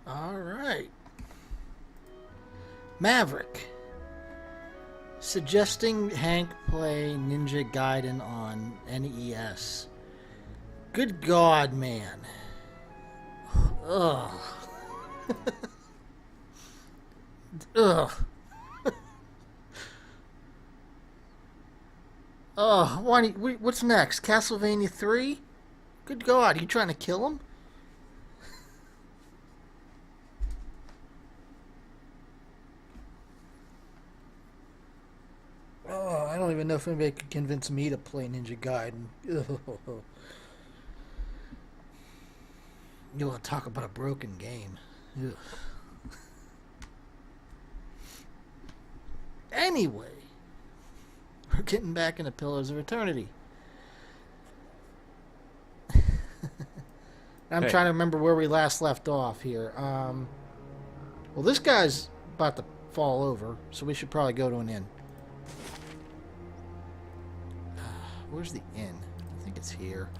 All right. Maverick. Suggesting Hank play Ninja Gaiden on NES. Good God, man. Ugh. Ugh. Oh, what's next? Castlevania 3? Good God, you trying to kill him? Oh, I don't even know if anybody could convince me to play Ninja Gaiden. Ugh. You want to talk about a broken game. Ugh. Anyway, we're getting back into Pillars of Eternity. I'm Hey, trying to remember where we last left off here. Well, this guy's about to fall over, so we should probably go to an inn. Where's the inn? I think it's here.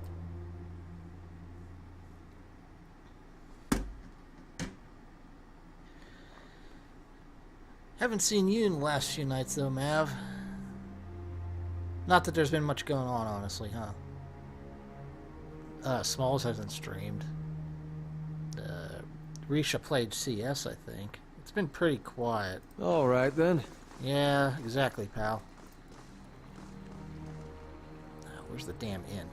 Haven't seen you in the last few nights, though, Mav. Not that there's been much going on, honestly, huh? Smalls hasn't streamed. Risha played CS, I think. It's been pretty quiet. all right then. Yeah, exactly, pal. Where's the damn inn?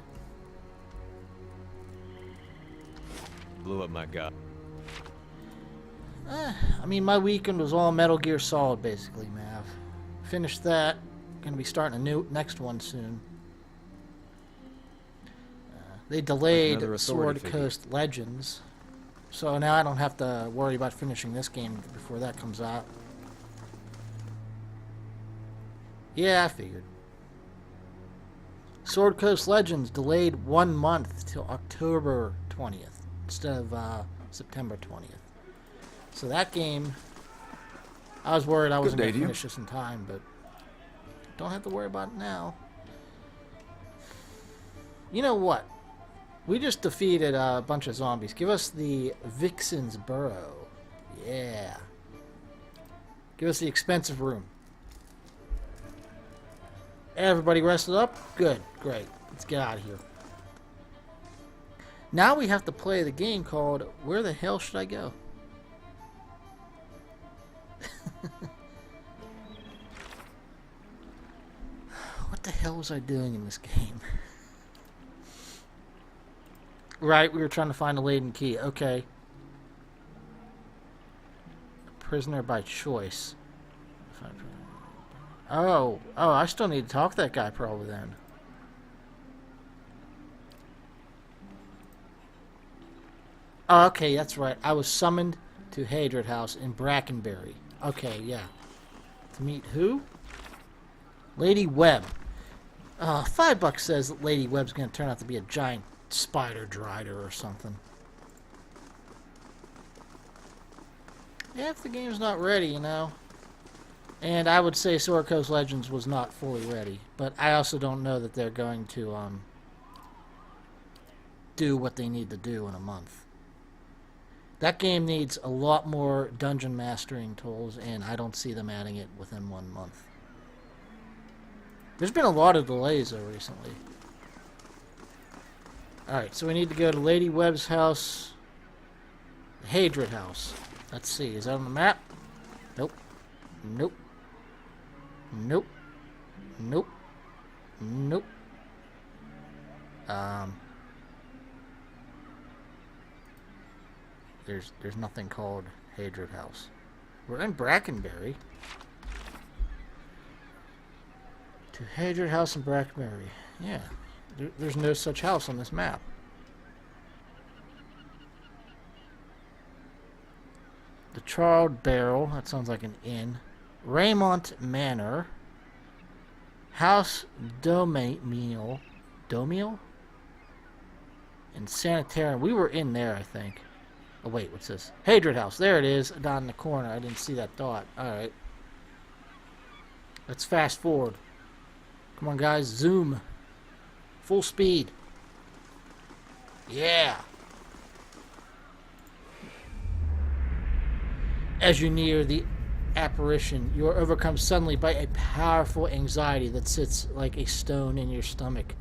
Blew up my god. I mean, my weekend was all Metal Gear Solid, basically, Mav. Finished that. Gonna be starting a new next one soon. They delayed Another Sword authority figure. Coast Legends, so now I don't have to worry about finishing this game before that comes out. Yeah, I figured. Sword Coast Legends delayed 1 month till October 20th instead of September 20th. So that game, I was worried I wasn't day going to to you. finish this in time, but don't have to worry about it now. You know what? We just defeated a bunch of zombies. Give us the Vixen's Burrow. Yeah. Give us the expensive room. Everybody rested up? Good. Great. Let's get out of here. Now we have to play the game called Where the Hell Should I Go? What the hell was I doing in this game? Right, we were trying to find a laden key. Okay. Prisoner by choice. Oh, I still need to talk to that guy probably then. Oh, okay, that's right. I was summoned to Hadrid House in Brackenbury. Okay, yeah. To meet who? Lady Webb. $5 says that Lady Webb's going to turn out to be a giant spider drider or something. Yeah, if the game's not ready, you know. And I would say Sword Coast Legends was not fully ready. But I also don't know that they're going to do what they need to do in a month. That game needs a lot more dungeon mastering tools, and I don't see them adding it within 1 month. There's been a lot of delays, though, recently. Alright, so we need to go to Lady Webb's house. Hadrid House. Let's see, is that on the map? Nope. Nope. Nope. Nope. Nope. There's nothing called Hadrid House. We're in Brackenbury. To Hadrid House in Brackenbury. Yeah. There's no such house on this map. The Charred Barrel. That sounds like an inn. Raymont Manor. House Domiel. Domiel? And Sanitarium. We were in there, I think. Oh, wait, what's this? Hadrid House. There it is, down in the corner. I didn't see that dot. Alright. Let's fast forward. Come on, guys. Zoom. Full speed. Yeah. As you near the apparition, you are overcome suddenly by a powerful anxiety that sits like a stone in your stomach.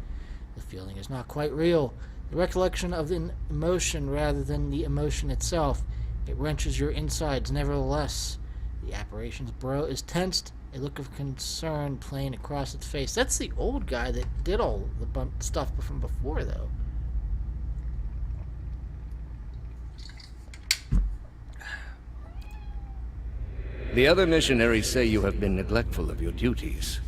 The feeling is not quite real. The recollection of an emotion rather than the emotion itself. It wrenches your insides nevertheless. The apparition's brow is tensed, a look of concern playing across its face. That's the old guy that did all the stuff from before, though. The other missionaries say you have been neglectful of your duties.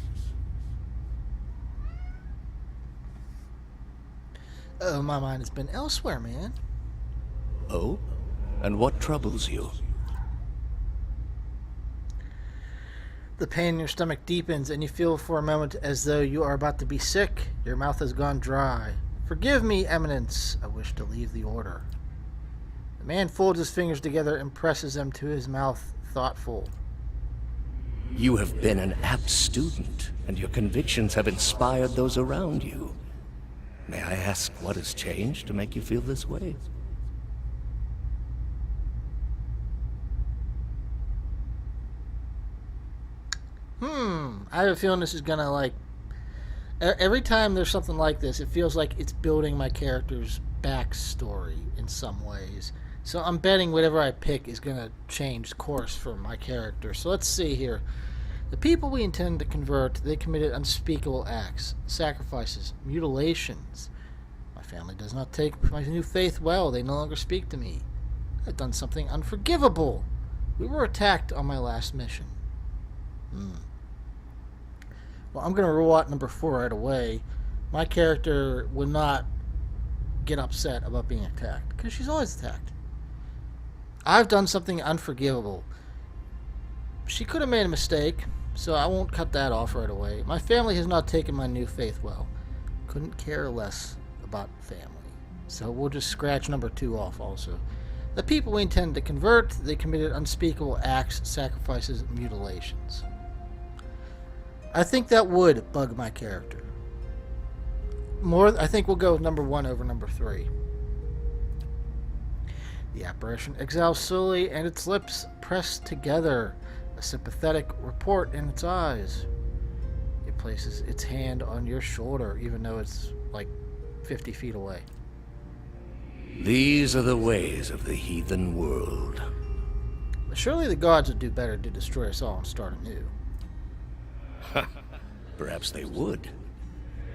Oh, my mind has been elsewhere, man. Oh? And what troubles you? The pain in your stomach deepens, and you feel for a moment as though you are about to be sick. Your mouth has gone dry. Forgive me, Eminence. I wish to leave the order. The man folds his fingers together and presses them to his mouth, thoughtful. You have been an apt student, and your convictions have inspired those around you. May I ask what has changed to make you feel this way? I have a feeling this is gonna, like... Every time there's something like this, it feels like it's building my character's backstory in some ways. So I'm betting whatever I pick is gonna change course for my character. So let's see here. The people we intend to convert, they committed unspeakable acts, sacrifices, mutilations. My family does not take my new faith well. They no longer speak to me. I've done something unforgivable. We were attacked on my last mission. Well, I'm going to rule out number 4 right away. My character would not get upset about being attacked, because she's always attacked. I've done something unforgivable. She could have made a mistake, so I won't cut that off right away. My family has not taken my new faith well. Couldn't care less about family. So we'll just scratch number 2 off also. The people we intend to convert, they committed unspeakable acts, sacrifices, mutilations. I think that would bug my character. I think we'll go with number 1 over number 3. The apparition exhales slowly, and its lips press together, a sympathetic report in its eyes. It places its hand on your shoulder, even though it's like 50 feet away. These are the ways of the heathen world. Surely the gods would do better to destroy us all and start anew. Perhaps they would.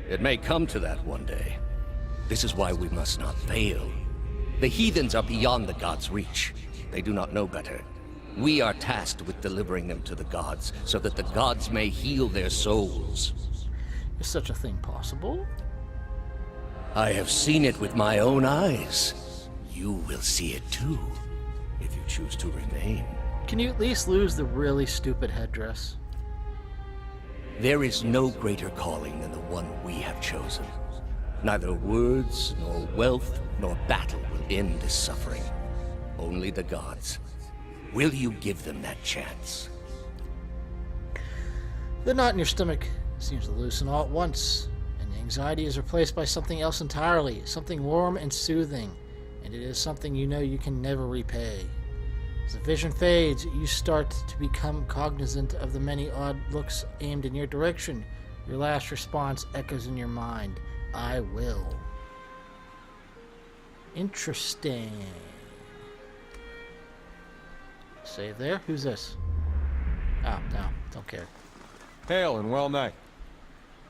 It may come to that one day. This is why we must not fail. The heathens are beyond the gods' reach. They do not know better. We are tasked with delivering them to the gods, so that the gods may heal their souls. Is such a thing possible? I have seen it with my own eyes. You will see it too, if you choose to remain. Can you at least lose the really stupid headdress? There is no greater calling than the one we have chosen. Neither words, nor wealth, nor battle will end this suffering. Only the gods. Will you give them that chance? The knot in your stomach seems to loosen all at once, and the anxiety is replaced by something else entirely, something warm and soothing, and it is something you know you can never repay. As the vision fades, you start to become cognizant of the many odd looks aimed in your direction. Your last response echoes in your mind. I will. Interesting. Save there? Who's this? Oh, no. Don't care. Hail and well night.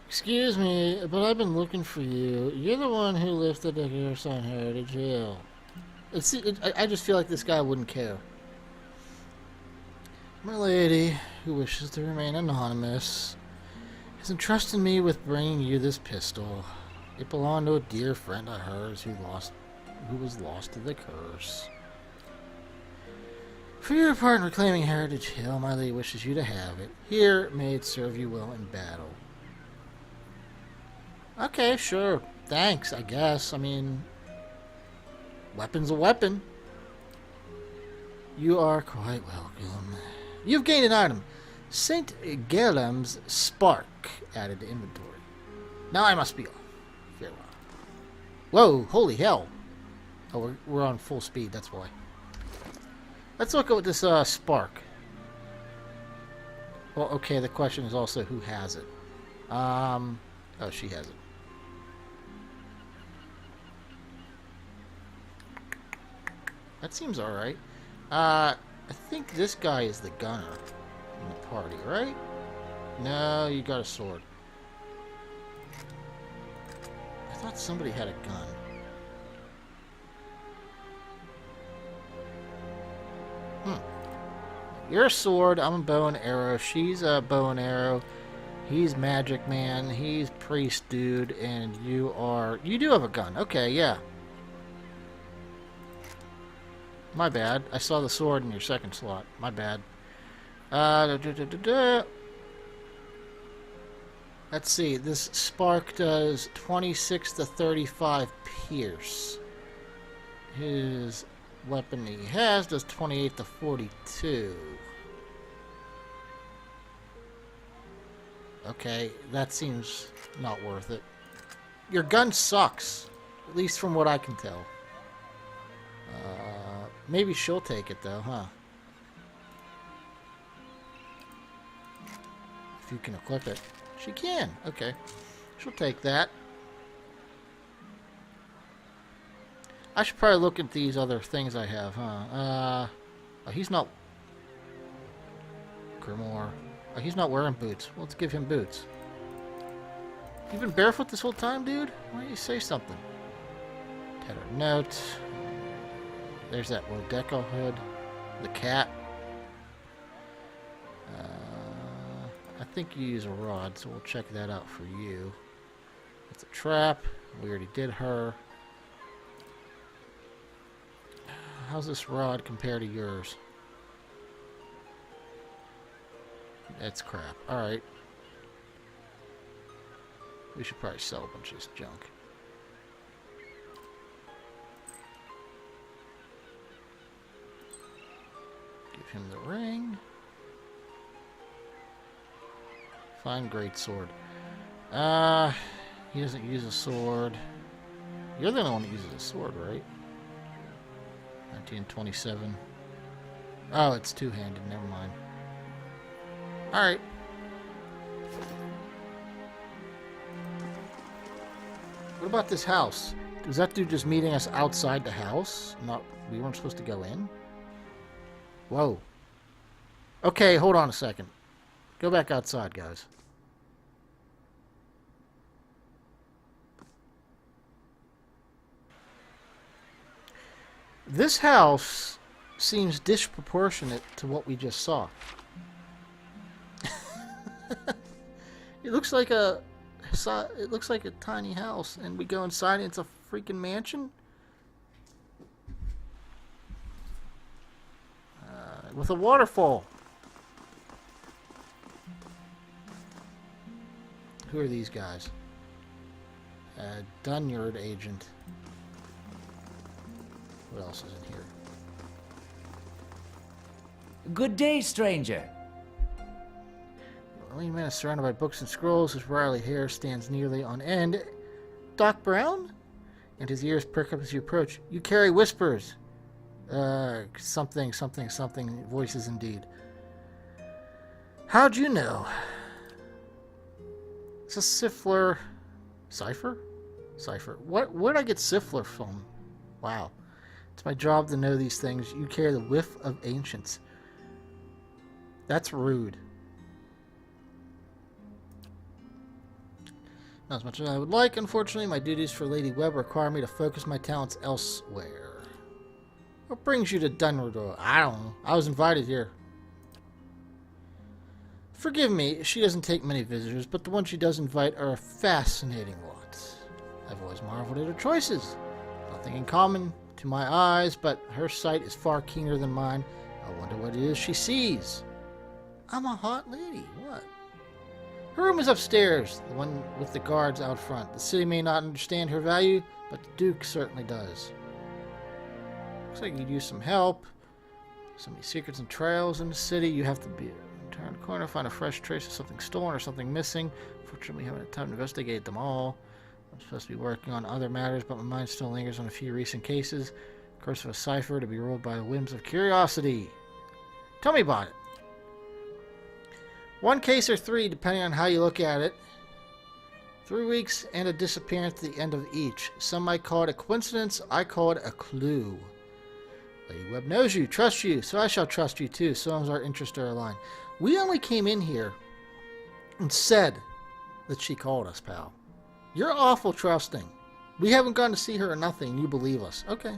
Excuse me, but I've been looking for you. You're the one who lifted the curse on Heritage Hill. I just feel like this guy wouldn't care. My lady, who wishes to remain anonymous, has entrusted me with bringing you this pistol. It belonged to a dear friend of hers who was lost to the curse. For your part in reclaiming Heritage Hill, my lady wishes you to have it. Here, may it serve you well in battle. Okay, sure. Thanks, I guess. I mean, weapon's a weapon. You are quite welcome. You've gained an item. St. Gerlem's Spark added to inventory. Now I must be off. Farewell. Whoa, holy hell. Oh, we're on full speed, that's why. Let's look at this spark. Well, okay, the question is also who has it. Oh, she has it. That seems alright. I think this guy is the gunner in the party, right? No, you got a sword. I thought somebody had a gun. You're a sword, I'm a bow and arrow, she's a bow and arrow, he's magic man, he's priest dude, and you do have a gun. Okay, yeah. My bad. I saw the sword in your second slot. My bad. Let's see. This spark does 26 to 35 pierce. His weapon he has does 28 to 42. Okay, that seems not worth it. Your gun sucks, at least from what I can tell. Maybe she'll take it though, huh? If you can equip it. She can. Okay. She'll take that. I should probably look at these other things I have, huh? Oh, he's not... Grimoire. Oh, he's not wearing boots. Well, let's give him boots. You been barefoot this whole time, dude? Why don't you say something? Tattered note. There's that Wodeco hood. The cat. I think you use a rod, so we'll check that out for you. It's a trap. We already did her. How's this rod compare to yours? That's crap. Alright. We should probably sell a bunch of this junk. Give him the ring. Fine greatsword. He doesn't use a sword. You're the only one that uses a sword, right? 1927. Oh, it's two-handed. Never mind. Alright. What about this house? Was that dude just meeting us outside the house? We weren't supposed to go in? Whoa. Okay, hold on a second. Go back outside, guys. This house seems disproportionate to what we just saw. It looks like a tiny house, and we go inside and it's a freaking mansion with a waterfall. Who are these guys? Dunyard agent. What else is in here? Good day, stranger. The lean man is surrounded by books and scrolls. His wiry hair stands nearly on end. Doc Brown? And his ears perk up as you approach. You carry whispers. Something, something, something. Voices indeed. How'd you know? It's a Siffler. Cipher? Cipher. Where'd I get Siffler from? Wow. It's my job to know these things. You carry the whiff of ancients. That's rude. Not as much as I would like, unfortunately. My duties for Lady Webb require me to focus my talents elsewhere. What brings you to Dunrador? I don't know. I was invited here. Forgive me, she doesn't take many visitors, but the ones she does invite are a fascinating lot. I've always marveled at her choices. Nothing in common to my eyes, but her sight is far keener than mine. I wonder what it is she sees. I'm a hot lady. What? Her room is upstairs, the one with the guards out front. The city may not understand her value, but the Duke certainly does. Looks like you'd use some help. So many secrets and trails in the city. You have to be turn the corner, find a fresh trace of something stolen or something missing. Fortunately, we haven't had time to investigate them all. I'm supposed to be working on other matters, but my mind still lingers on a few recent cases. Curse of a cipher to be ruled by the whims of curiosity. Tell me about it. One case or three, depending on how you look at it. 3 weeks and a disappearance at the end of each. Some might call it a coincidence. I call it a clue. Lady Webb knows you, trusts you, so I shall trust you too, so long as our interests are aligned. We only came in here and said that she called us, pal. You're awful trusting. We haven't gone to see her or nothing, and you believe us. Okay.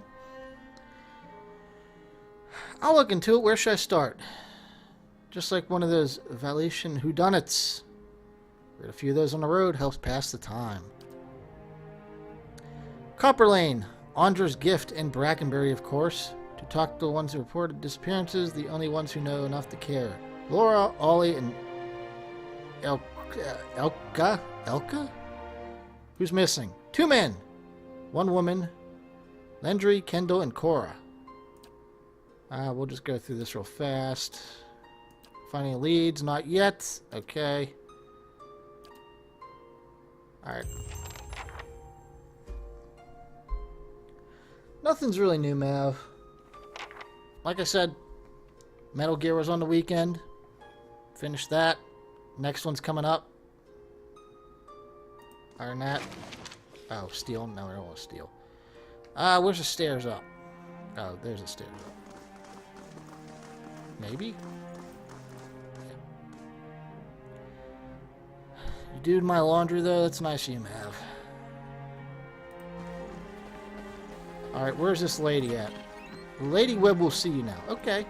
I'll look into it. Where should I start? Just like one of those Valetian whodunits. Read a few of those on the road. Helps pass the time. Copper Lane. Andra's gift and Brackenbury, of course. To talk to the ones who reported disappearances, the only ones who know enough to care. Laura, Ollie, and Elka? Who's missing? 2 men. 1 woman. Landry, Kendall, and Cora. We'll just go through this real fast. Finding leads, not yet. Okay. Alright. Nothing's really new, Mav. Like I said, Metal Gear was on the weekend. Finished that. Next one's coming up. Iron that. Oh, steel. No, I don't want steel. Where's the stairs up? Oh, there's the stairs up. Maybe? You do my laundry, though? That's nice of you, Mav. Alright, where's this lady at? Lady Webb will see you now. Okay.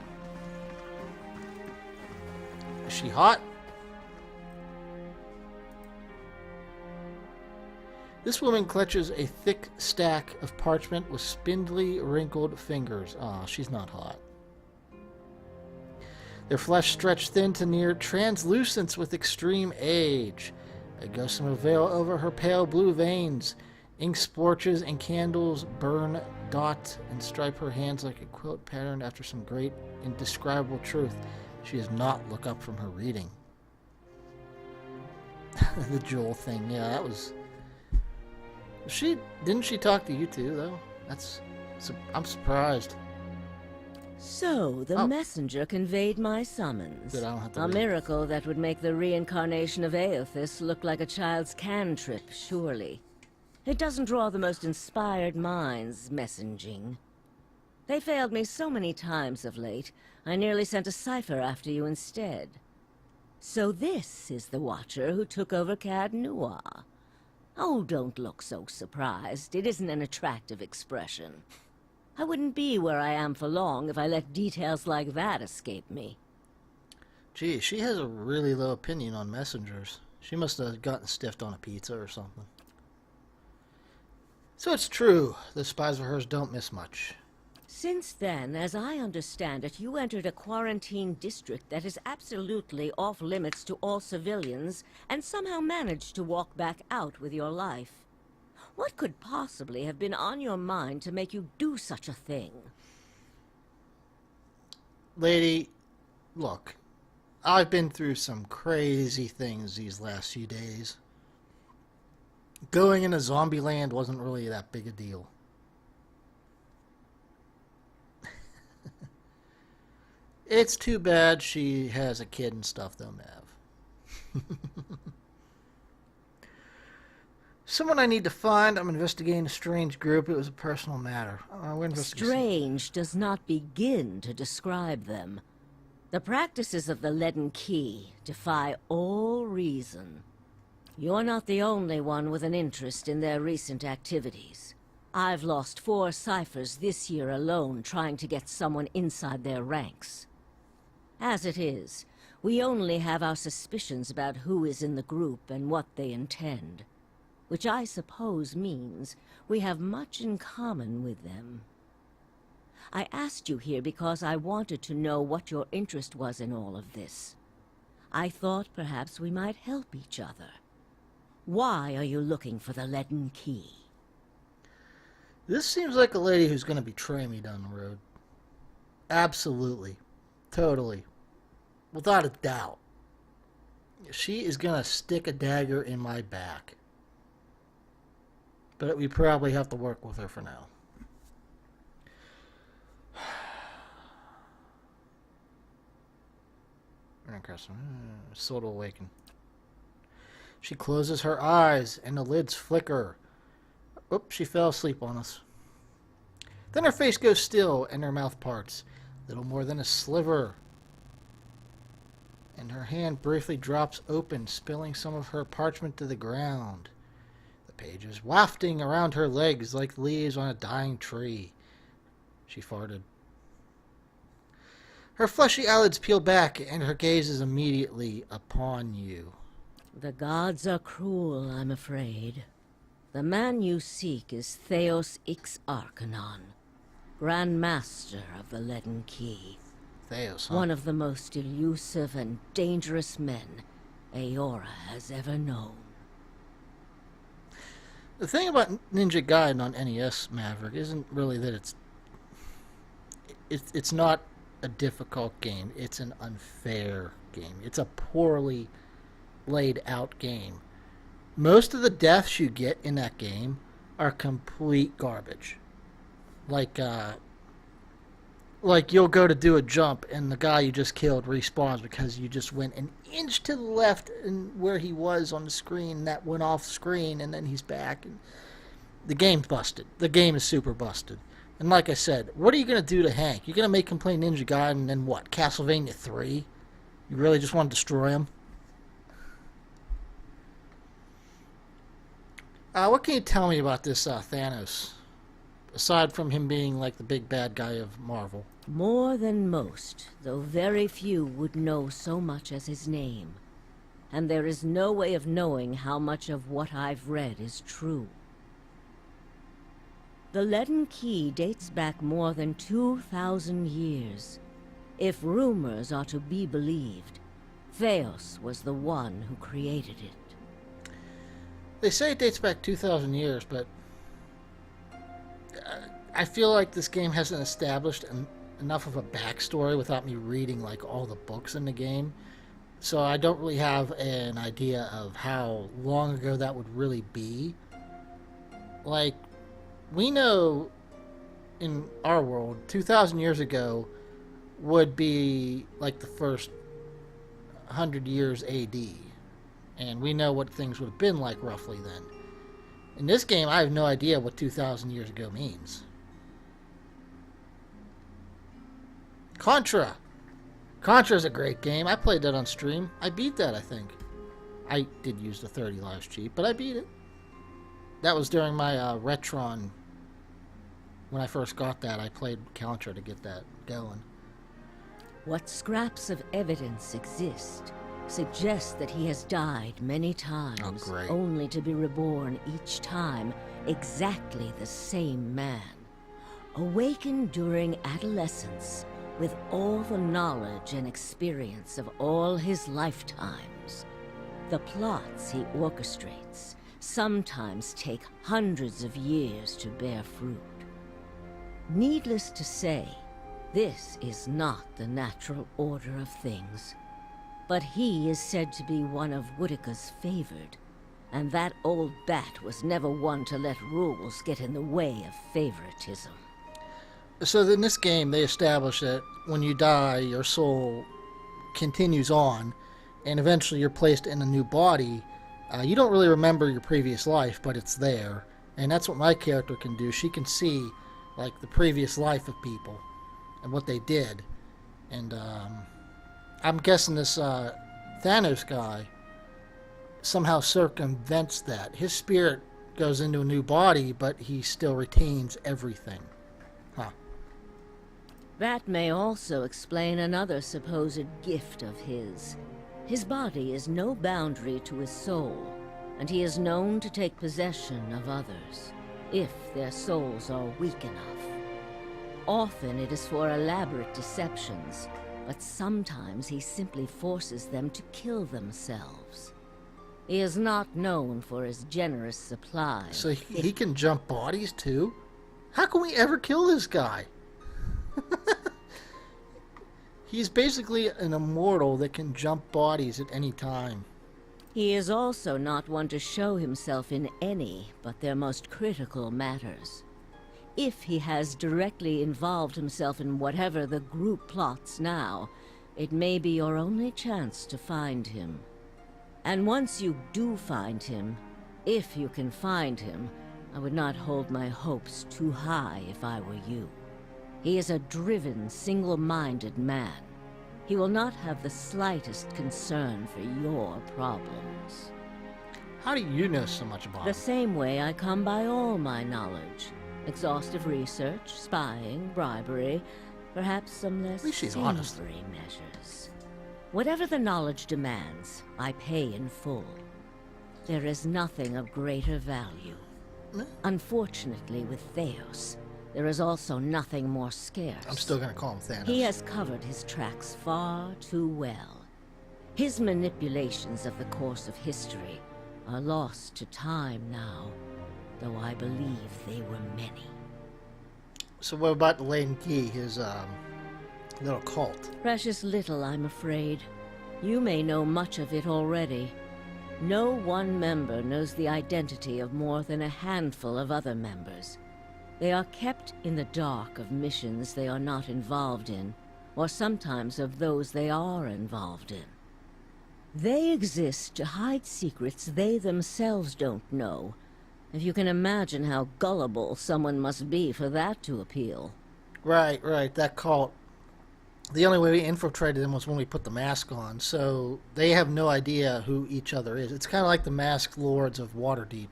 Is she hot? This woman clutches a thick stack of parchment with spindly, wrinkled fingers. Aw, she's not hot. Their flesh stretched thin to near translucence with extreme age. A gossamer veil over her pale blue veins. Ink splotches and candles burn, dot, and stripe her hands like a quilt patterned after some great, indescribable truth. She does not look up from her reading. The Joel thing, yeah, that was... Didn't she talk to you too, though? I'm surprised. So, the messenger conveyed my summons. Good, I don't have to A read. miracle that would make the reincarnation of Aothis look like a child's cantrip, surely. It doesn't draw the most inspired minds, messaging. They failed me so many times of late, I nearly sent a cipher after you instead. So this is the Watcher who took over Cad Noir. Oh, don't look so surprised. It isn't an attractive expression. I wouldn't be where I am for long if I let details like that escape me. Gee, she has a really low opinion on messengers. She must have gotten stiffed on a pizza or something. So it's true, the spies of hers don't miss much. Since then, as I understand it, you entered a quarantine district that is absolutely off limits to all civilians, and somehow managed to walk back out with your life. What could possibly have been on your mind to make you do such a thing? Lady, look, I've been through some crazy things these last few days. Going into Zombieland wasn't really that big a deal. It's too bad she has a kid and stuff, though, Mav. Someone I need to find. I'm investigating a strange group. It was a personal matter. We're investigating. Strange does not begin to describe them. The practices of the Leaden Key defy all reason. You're not the only one with an interest in their recent activities. I've lost 4 ciphers this year alone trying to get someone inside their ranks. As it is, we only have our suspicions about who is in the group and what they intend, which I suppose means we have much in common with them. I asked you here because I wanted to know what your interest was in all of this. I thought perhaps we might help each other. Why are you looking for the Leaden Key? This seems like a lady who's going to betray me down the road. Absolutely. Totally. Without a doubt. She is going to stick a dagger in my back. But we probably have to work with her for now. Crest. Soul to awaken. She closes her eyes, and the lids flicker. Oops, she fell asleep on us. Then her face goes still, and her mouth parts. Little more than a sliver. And her hand briefly drops open, spilling some of her parchment to the ground. The pages wafting around her legs like leaves on a dying tree. She farted. Her fleshy eyelids peel back, and her gaze is immediately upon you. The gods are cruel, I'm afraid. The man you seek is Theos Ix Arcanon, Grand Master of the Leaden Key. Theos, huh? One of the most elusive and dangerous men Eora has ever known. The thing about Ninja Gaiden on NES, Maverick, isn't really that it's not a difficult game. It's an unfair game. It's a poorly laid out game. Most of the deaths you get in that game are complete garbage. Like you'll go to do a jump and the guy you just killed respawns because you just went an inch to the left and where he was on the screen, that went off screen, and then he's back. And the game's busted. The game is super busted. And like I said, what are you going to do to Hank? You're going to make him play Ninja Gaiden and then what? Castlevania 3? You really just want to destroy him? What can you tell me about this Thanos? Aside from him being like the big bad guy of Marvel. More than most, though very few would know so much as his name. And there is no way of knowing how much of what I've read is true. The Leaden Key dates back more than 2,000 years. If rumors are to be believed, Theos was the one who created it. They say it dates back 2,000 years, but I feel like this game hasn't established enough of a backstory without me reading like all the books in the game. So I don't really have an idea of how long ago that would really be. Like, we know in our world, 2,000 years ago would be like the first 100 years AD. And we know what things would have been like roughly then. In this game, I have no idea what 2,000 years ago means. Contra! Contra is a great game. I played that on stream. I beat that, I think. I did use the 30 lives cheat, but I beat it. That was during my Retron. When I first got that, I played Contra to get that going. What scraps of evidence exist suggest that he has died many times, only to be reborn each time exactly the same man. Awakened during adolescence with all the knowledge and experience of all his lifetimes. The plots he orchestrates sometimes take hundreds of years to bear fruit. Needless to say, this is not the natural order of things. But he is said to be one of Whitaker's favored, and that old bat was never one to let rules get in the way of favoritism. So in this game, they establish that when you die, your soul continues on, and eventually you're placed in a new body. You don't really remember your previous life, but it's there. And that's what my character can do. She can see like the previous life of people and what they did. And I'm guessing this Thanos guy somehow circumvents that. His spirit goes into a new body, but he still retains everything. Huh. That may also explain another supposed gift of his. His body is no boundary to his soul, and he is known to take possession of others, if their souls are weak enough. Often it is for elaborate deceptions, but sometimes he simply forces them to kill themselves. He is not known for his generous supply. So he can jump bodies too? How can we ever kill this guy? He's basically an immortal that can jump bodies at any time. He is also not one to show himself in any but their most critical matters. If he has directly involved himself in whatever the group plots now, It may be your only chance to find him. And once you do find him, if you can find him, I would not hold my hopes too high if I were you. He is a driven, single-minded man. He will not have the slightest concern for your problems. How do you know so much about The him? same way I come by all my knowledge. Exhaustive research, spying, bribery, perhaps some less least she's honest. savory measures. Whatever the knowledge demands, I pay in full. There is nothing of greater value. Unfortunately, with Theos, there is also nothing more scarce. I'm still gonna call him Thanos. He has covered his tracks far too well. His manipulations of the course of history are lost to time now, though I believe they were many. So what about the Laden Key, his little cult? Precious little, I'm afraid. You may know much of it already. No one member knows the identity of more than a handful of other members. They are kept in the dark of missions they are not involved in, or sometimes of those they are involved in. They exist to hide secrets they themselves don't know. If you can imagine how gullible someone must be for that to appeal. Right, that cult. The only way we infiltrated them was when we put the mask on, so they have no idea who each other is. It's kind of like the Masked Lords of Waterdeep.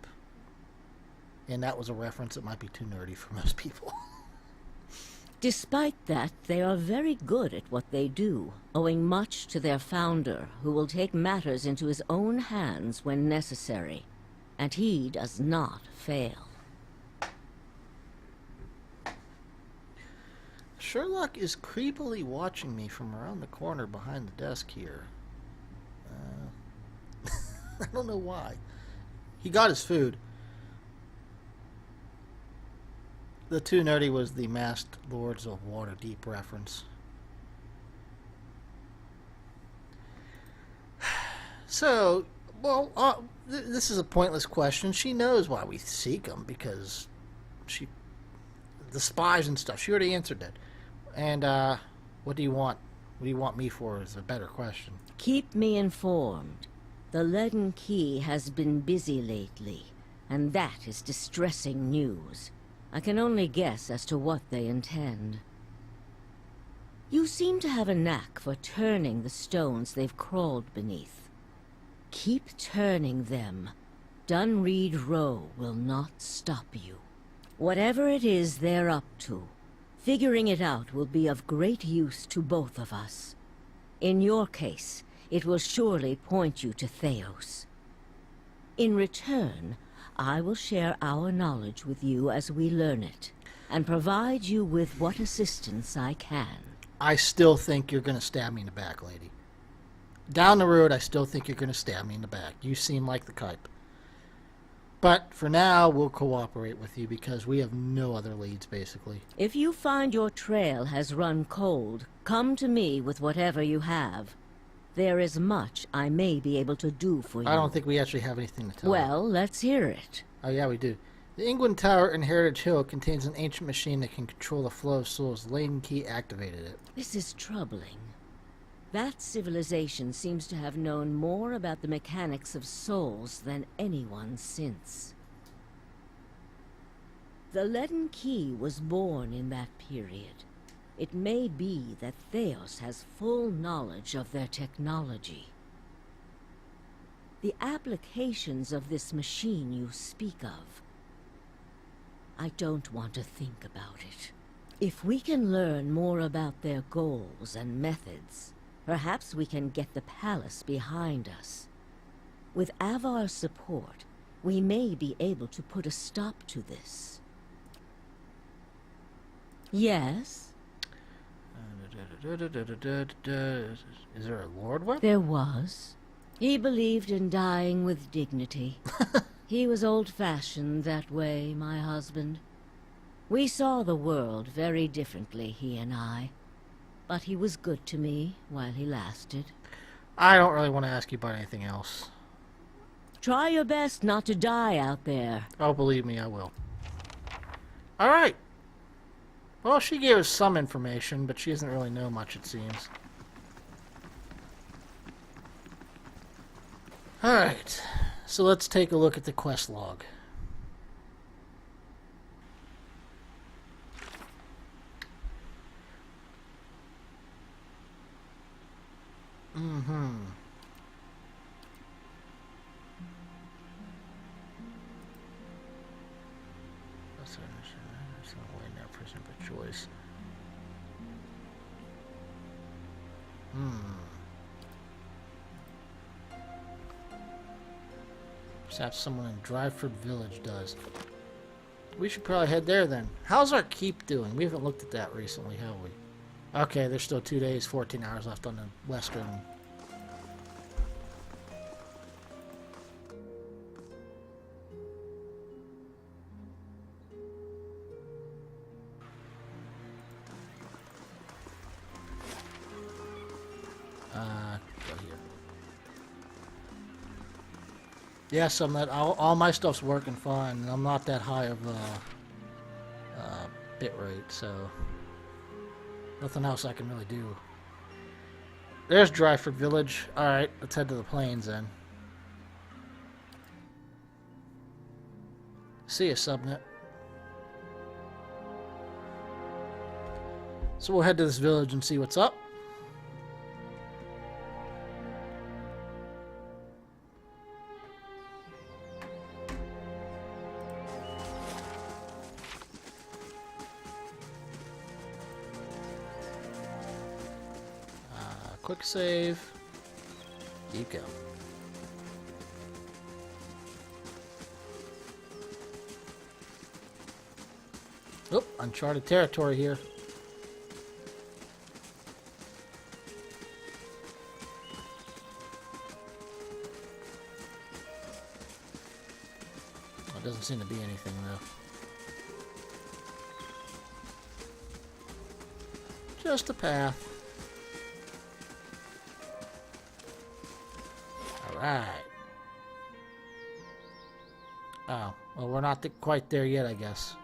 And that was a reference that might be too nerdy for most people. Despite that, they are very good at what they do, owing much to their founder, who will take matters into his own hands when necessary. And he does not fail. Sherlock is creepily watching me from around the corner behind the desk here. I don't know why. He got his food. The too nerdy was the Masked Lords of Waterdeep reference. So, well, this is a pointless question. She knows why we seek him, because the spies and stuff. She already answered that. And what do you want? What do you want me for? Is a better question. Keep me informed. The Leaden Key has been busy lately, and that is distressing news. I can only guess as to what they intend. You seem to have a knack for turning the stones they've crawled beneath. Keep turning them. Dunreed Row will not stop you. Whatever it is they're up to, figuring it out will be of great use to both of us. In your case, it will surely point you to Theos. In return, I will share our knowledge with you as we learn it, and provide you with what assistance I can. I still think you're going to stab me in the back, lady. Down the road, I still think you're going to stab me in the back. You seem like the type. But for now, we'll cooperate with you because we have no other leads, basically. If you find your trail has run cold, come to me with whatever you have. There is much I may be able to do for you. I don't think we actually have anything to tell you. Well, let's hear it. Oh, yeah, we do. The Ingwin Tower in Heritage Hill contains an ancient machine that can control the flow of souls. Laden Key activated it. This is troubling. That civilization seems to have known more about the mechanics of souls than anyone since. The Leaden Key was born in that period. It may be that Theos has full knowledge of their technology. The applications of this machine you speak of, I don't want to think about it. If we can learn more about their goals and methods, perhaps we can get the palace behind us. With Avar's support, we may be able to put a stop to this. Yes? Is there a Lord Web? There was. He believed in dying with dignity. He was old-fashioned that way, my husband. We saw the world very differently, he and I. But he was good to me while he lasted. I don't really want to ask you about anything else. Try your best not to die out there. Oh, believe me, I will. Alright. Well, she gave us some information, but she doesn't really know much, it seems. Alright, so let's take a look at the quest log. That's not way now, person by choice. Perhaps someone in Dryford Village does. We should probably head there then. How's our keep doing? We haven't looked at that recently, have we? Okay, there's still 2 days, 14 hours left on the western. Go here. Yes, I'm not. All my stuff's working fine, and I'm not that high of bit rate, so nothing else I can really do. There's Dryford Village. All right, let's head to the plains then. See ya, Subnet. So we'll head to this village and see what's up. Quick save. Keep going. Oop, uncharted territory here. Well, doesn't seem to be anything though. Just a path. Alright. Oh, well, we're not quite there yet, I guess.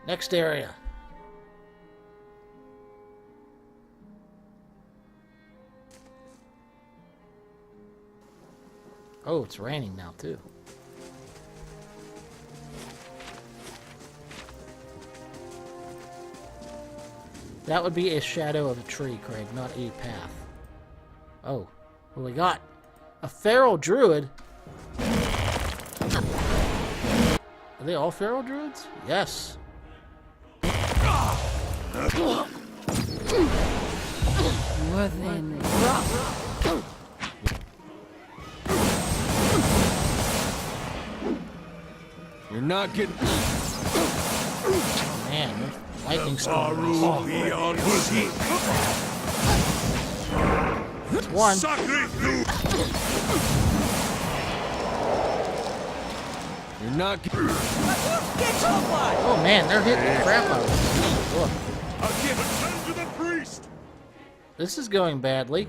Next area. Oh, it's raining now, too. That would be a shadow of a tree, Craig, not a path. Oh, what do we got? A feral druid? Are they all feral druids? Yes. Within You're not getting... Oh, man, there's lightning storms. That's one. You're not getting... Oh, man, they're hitting the crap out of us. Look. I'll give it to the priest! This is going badly.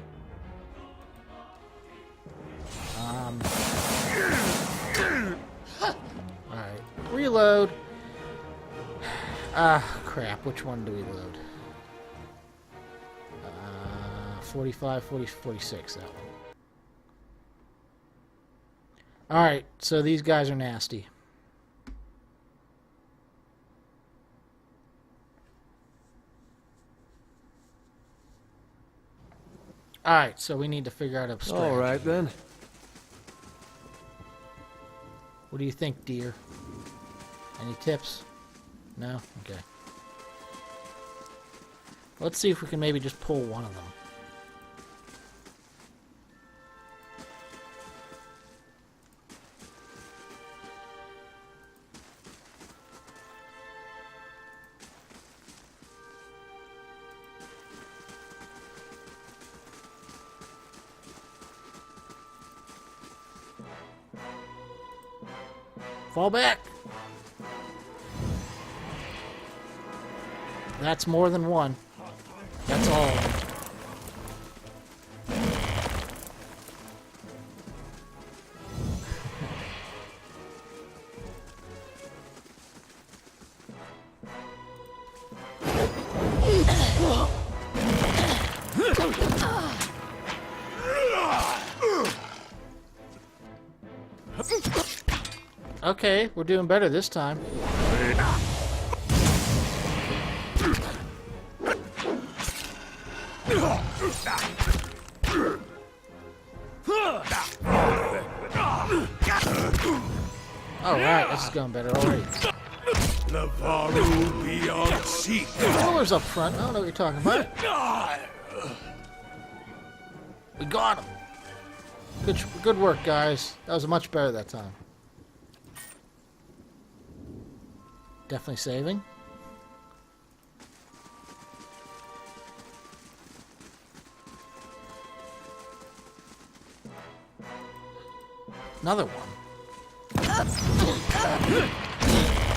Alright. Reload. Ah, crap. Which one do we load? 45, 40, 46, that one. Alright, so these guys are nasty. Alright, so we need to figure out a strategy. All right, then. What do you think, dear? Any tips? No? Okay. Let's see if we can maybe just pull one of them. Fall back! That's more than one. That's all. Okay, we're doing better this time. Alright, this is going better already. Lavaru beyond seek. Rollers up front. I don't know what you're talking about. We got him. Good work, guys. That was much better that time. Definitely saving. Another one.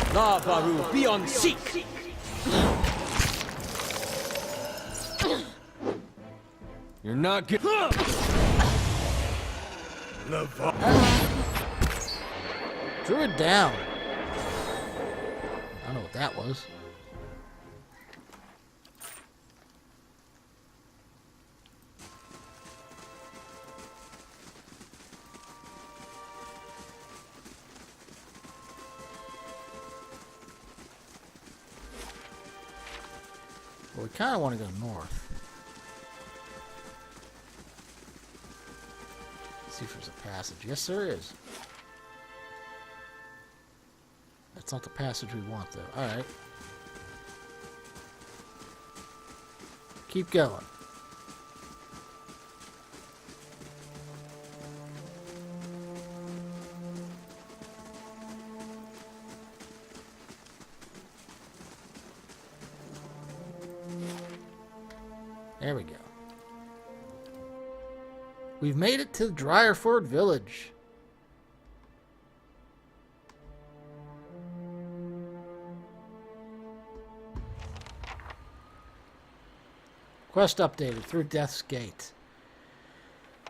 Lavaru beyond seek. You're not getting. Drew it down. I don't know what that was. Well, we kind of want to go north. See if there's a passage. Yes, there is. That's not the passage we want, though. Alright. Keep going. There we go. We've made it to Dryerford Village. Quest updated through Death's Gate.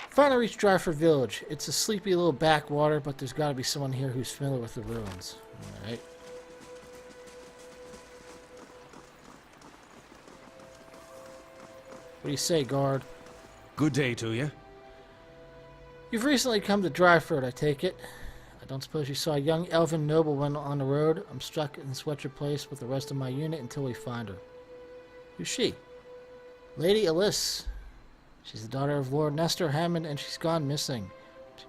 Finally reached Dryerford Village. It's a sleepy little backwater, but there's got to be someone here who's familiar with the ruins. Alright. What do you say, guard? Good day to you. You've recently come to Dryerford, I take it. I don't suppose you saw a young elven nobleman on the road. I'm stuck in Sweater Place with the rest of my unit until we find her. Who's she? Lady Alice. She's the daughter of Lord Nestor Hammond, and she's gone missing.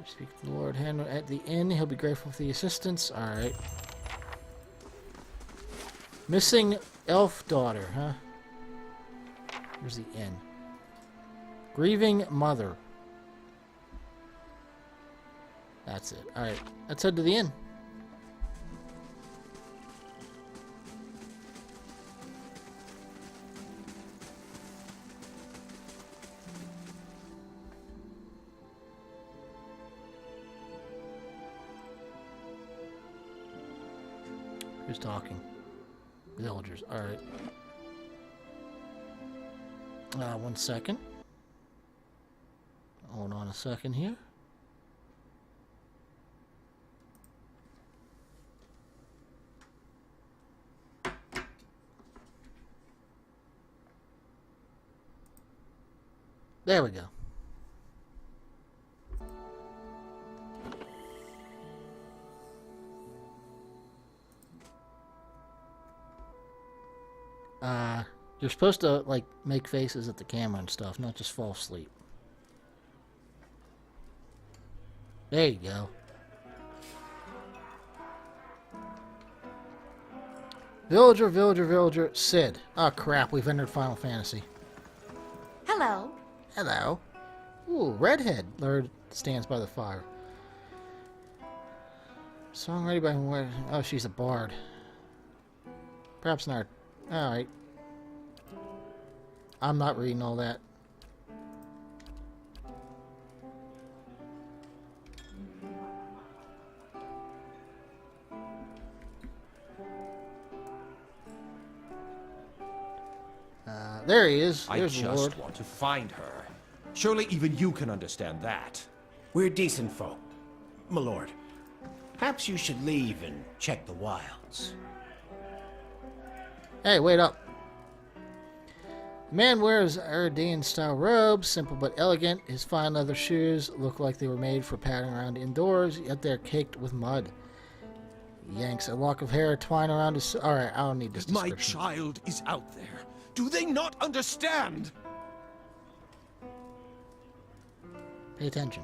Speak to Lord Hammond at the inn. He'll be grateful for the assistance. Alright. Missing elf daughter, huh? Where's the inn? Grieving mother. That's it. Alright, let's head to the inn. Who's talking? Villagers. Alright. 1 second. Hold on a second here. There we go. You're supposed to, like, make faces at the camera and stuff, not just fall asleep. There you go. Villager, villager, villager, Sid. Oh crap, we've entered Final Fantasy. Hello. Hello. Ooh, redhead. Lord stands by the fire. Song ready by... Oh, she's a bard. Perhaps not. Alright. I'm not reading all that. There he is. There's the Lord. I just want to find her. Surely even you can understand that. We're decent folk, my lord. Perhaps you should leave and check the wilds. Hey, wait up. The man wears Eridian-style robes, simple but elegant. His fine leather shoes look like they were made for padding around indoors, yet they're caked with mud. Yanks a lock of hair, twine around his... Alright, I don't need this My description. child is out there. Do they not understand? Pay attention.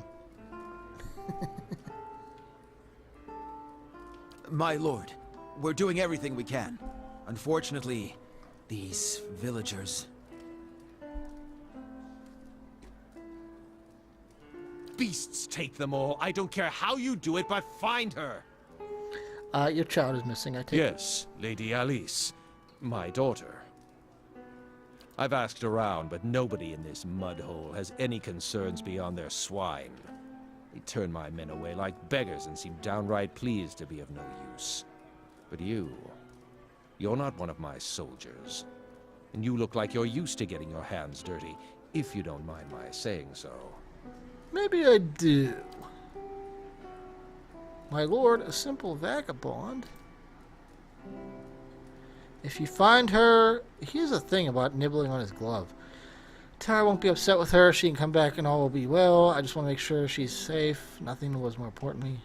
My lord, we're doing everything we can. Unfortunately, these villagers... Beasts take them all. I don't care how you do it, but find her. Your child is missing, I take it. Yes, Lady Alice. My daughter. I've asked around, but nobody in this mud hole has any concerns beyond their swine. They turn my men away like beggars and seem downright pleased to be of no use. But you're not one of my soldiers. And you look like you're used to getting your hands dirty, if you don't mind my saying so. Maybe I do. My lord, a simple vagabond. If you find her... Here's the thing about nibbling on his glove. Tara won't be upset with her. She can come back and all will be well. I just want to make sure she's safe. Nothing was more important to me.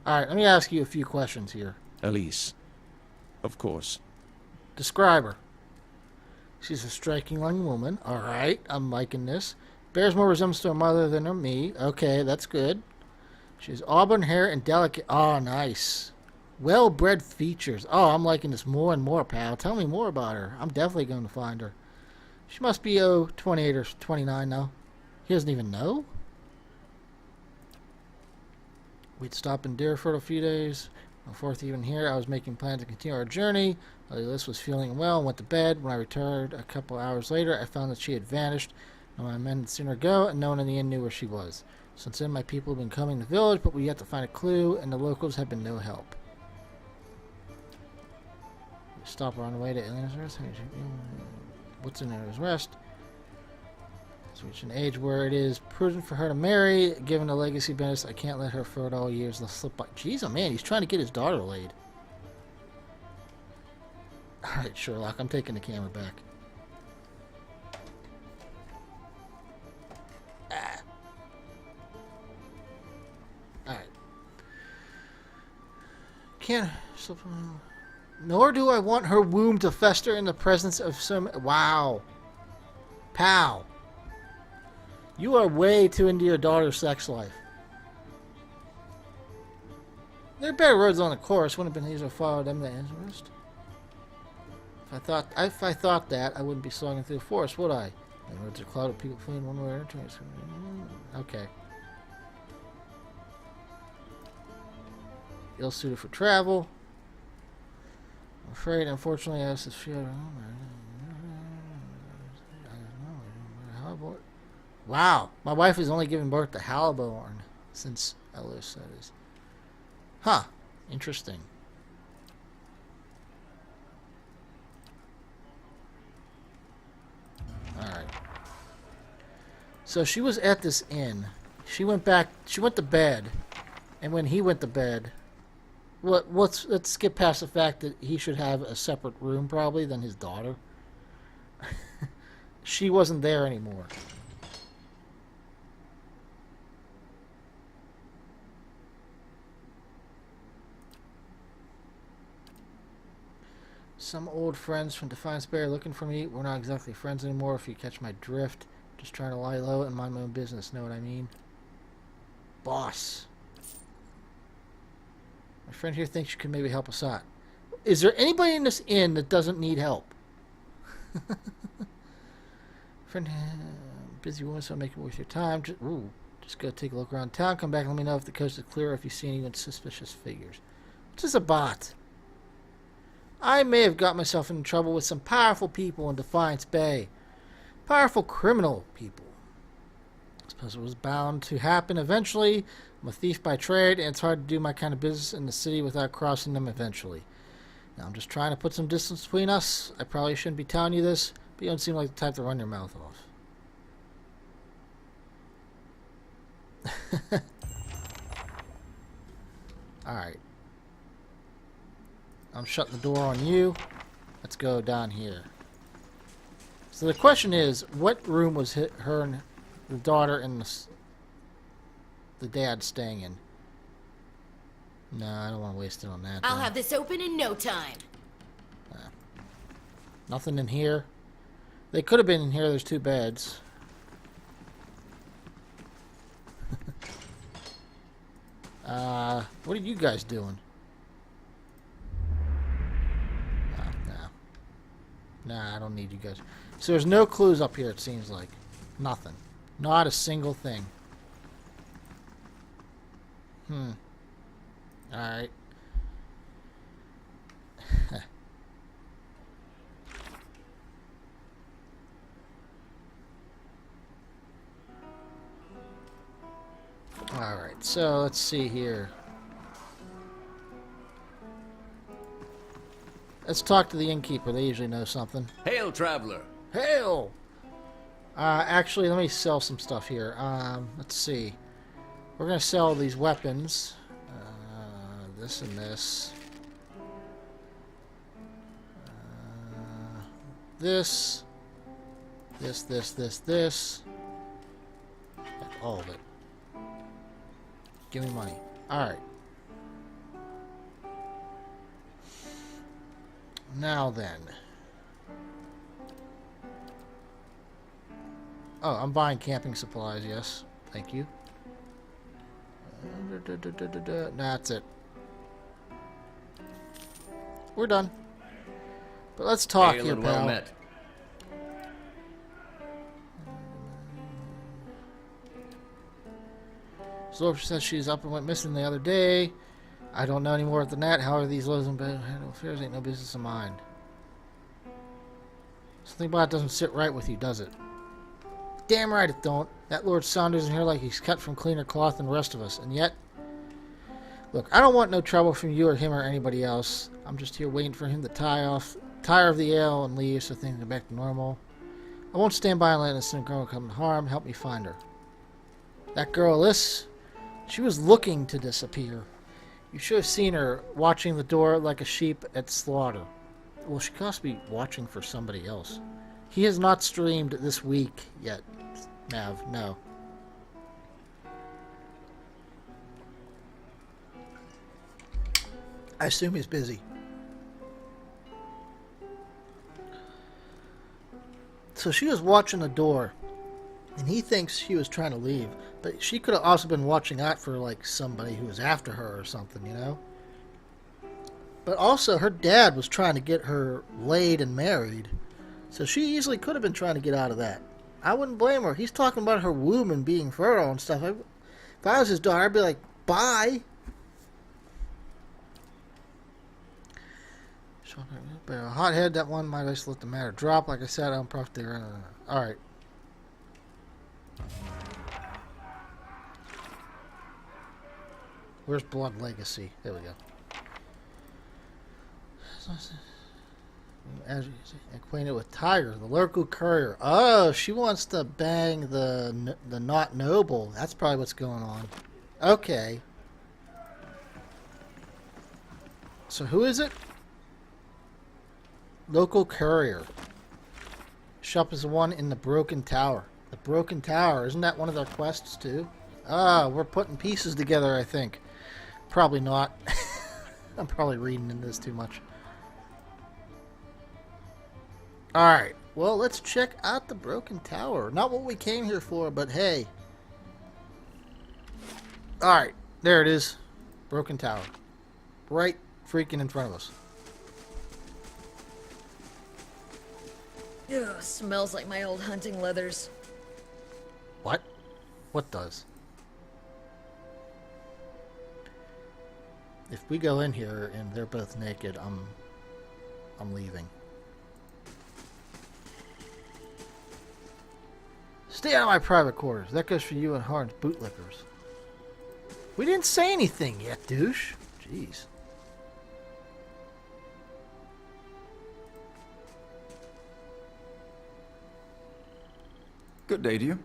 Alright, let me ask you a few questions here. Alice. Of course. Describe her. She's a striking young woman. Alright, I'm liking this. Bears more resemblance to her mother than her me. Okay, that's good. She has auburn hair and delicate... Oh, nice. Well-bred features. Oh, I'm liking this more and more, pal. Tell me more about her. I'm definitely going to find her. She must be, 28 or 29 now. He doesn't even know? We'd stop in Deerford a few days. Before even here, I was making plans to continue our journey. Alice was feeling unwell and went to bed. When I returned a couple hours later, I found that she had vanished. And my men had seen her go, and no one in the inn knew where she was. Since then, my people have been coming to the village, but we yet to find a clue, and the locals have been no help. Stop her on the way to Eleanor's Rest. What's in Eleanor's Rest? She's reached an age where it is prudent for her to marry. Given the legacy benefits, I can't let her for it all years slip by. Jeez, oh man, he's trying to get his daughter laid. Alright, Sherlock, I'm taking the camera back. Alright. Can't... Nor do I want her womb to fester in the presence of some... Wow. Pal. You are way too into your daughter's sex life. There are better roads on the course. Wouldn't have been easier to follow them than interest. If I thought that, I wouldn't be slogging through the forest, would I? The roads are clouded with people fleeing one way or another. Okay. Ill-suited for travel. I'm afraid, unfortunately, I have to feel... Wow, my wife has only given birth to Haliborn since Ellis, that is. Huh, interesting. Alright. So she was at this inn. She went to bed. And when he went to bed... Let's skip past the fact that he should have a separate room, probably, than his daughter. She wasn't there anymore. Some old friends from Defiance Bay are looking for me. We're not exactly friends anymore, if you catch my drift. Just trying to lie low and mind my own business, know what I mean? Boss. My friend here thinks you can maybe help us out. Is there anybody in this inn that doesn't need help? Friend, busy woman, so I'll make it worth your time. Just go take a look around town. Come back and let me know if the coast is clear or if you see anyone suspicious figures. What's this about? I may have got myself in trouble with some powerful people in Defiance Bay. Powerful criminal people. I suppose it was bound to happen eventually. I'm a thief by trade, and it's hard to do my kind of business in the city without crossing them eventually. Now, I'm just trying to put some distance between us. I probably shouldn't be telling you this, but you don't seem like the type to run your mouth off. Alright. I'm shutting the door on you. Let's go down here. So the question is, what room was her and the daughter and the dad staying in? No, I don't want to waste it on that. I'll then. have this open in no time. Nothing in here. They could have been in here. There's 2 beds. What are you guys doing? No. Nah, I don't need you guys. So there's no clues up here, it seems like. Nothing. Not a single thing. Alright. Alright, so let's see here. Let's talk to the innkeeper. They usually know something. Hail, traveler. Hail! Actually, let me sell some stuff here. Let's see. We're going to sell these weapons. This and this. This. This. Like all of it. Give me money. Alright. Now then. Oh, I'm buying camping supplies, yes. Thank you. That's it. We're done. But let's talk Hail here, and pal. well met. Zorp says she's up and went missing the other day. I don't know any more than that. How are these lows and affairs ain't no business of mine. Something about it doesn't sit right with you, does it? Damn right it don't. That Lord Saunders in here like he's cut from cleaner cloth than the rest of us. And yet... Look, I don't want no trouble from you or him or anybody else. I'm just here waiting for him to tire of the ale and leave so things get back to normal. I won't stand by and let this girl come to harm. Help me find her. That girl, Alice, she was looking to disappear. You should have seen her watching the door like a sheep at slaughter. Well, she must be watching for somebody else. He has not streamed this week yet, Mav. No. I assume he's busy. So she was watching the door, and he thinks she was trying to leave. But she could have also been watching out for, like, somebody who was after her or something, you know? But also, her dad was trying to get her laid and married. So she easily could have been trying to get out of that. I wouldn't blame her. He's talking about her womb and being fertile and stuff. If I was his daughter, I'd be like, bye. But a hothead, that one might just let the matter drop. Like I said, I'm probably alright. Where's Blood Legacy? There we go. As acquainted with Tiger, the local courier. Oh, she wants to bang the not noble. That's probably what's going on. Okay. So who is it? Local courier. Shop is the one in the Broken Tower. The Broken Tower, isn't that one of their quests too? Ah, we're putting pieces together, I think. Probably not. I'm probably reading into this too much. Alright, well, let's check out the Broken Tower. Not what we came here for, but hey. Alright, there it is. Broken Tower. Right freaking in front of us. Ugh, smells like my old hunting leathers. What? What does? If we go in here and they're both naked, I'm leaving. Stay out of my private quarters. That goes for you and Harn's bootlickers. We didn't say anything yet, douche. Jeez. Good day to you.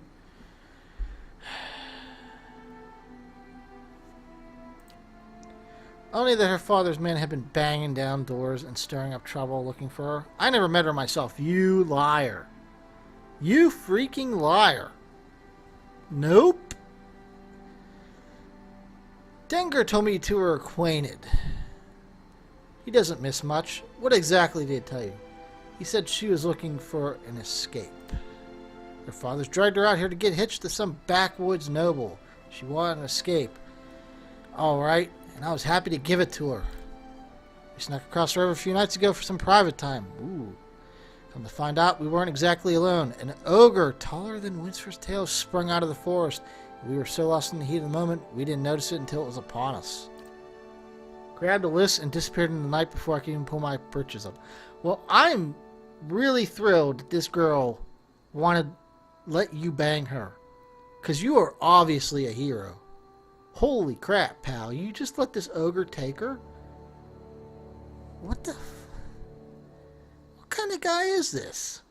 Only that her father's men had been banging down doors and stirring up trouble looking for her. I never met her myself. You liar. You freaking liar. Nope. Dengar told me two were acquainted. He doesn't miss much. What exactly did he tell you? He said she was looking for an escape. Her father's dragged her out here to get hitched to some backwoods noble. She wanted an escape. All right, and I was happy to give it to her. We snuck across the river a few nights ago for some private time. Ooh. Come to find out, we weren't exactly alone. An ogre taller than Windsor's tail sprung out of the forest. We were so lost in the heat of the moment, we didn't notice it until it was upon us. Grabbed a list and disappeared in the night before I could even pull my purchase up. Well, I'm really thrilled that this girl wanted to let you bang her. Because you are obviously a hero. Holy crap, pal. You just let this ogre take her? What the... What kind of guy is this?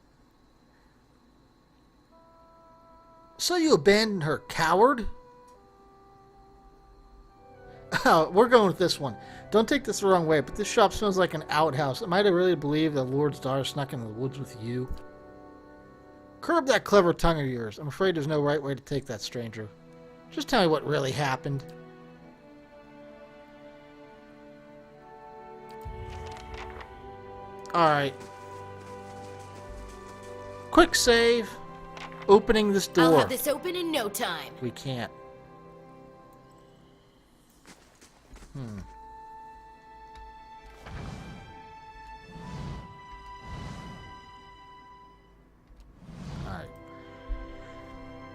So you abandoned her, coward? Oh, we're going with this one. Don't take this the wrong way, but this shop smells like an outhouse. Am I to really believe the Lord's daughter snuck into the woods with you? Curb that clever tongue of yours. I'm afraid there's no right way to take that, stranger. Just tell me what really happened. Alright. Quick save. Opening this door. I'll have this open in no time. We can't. Alright.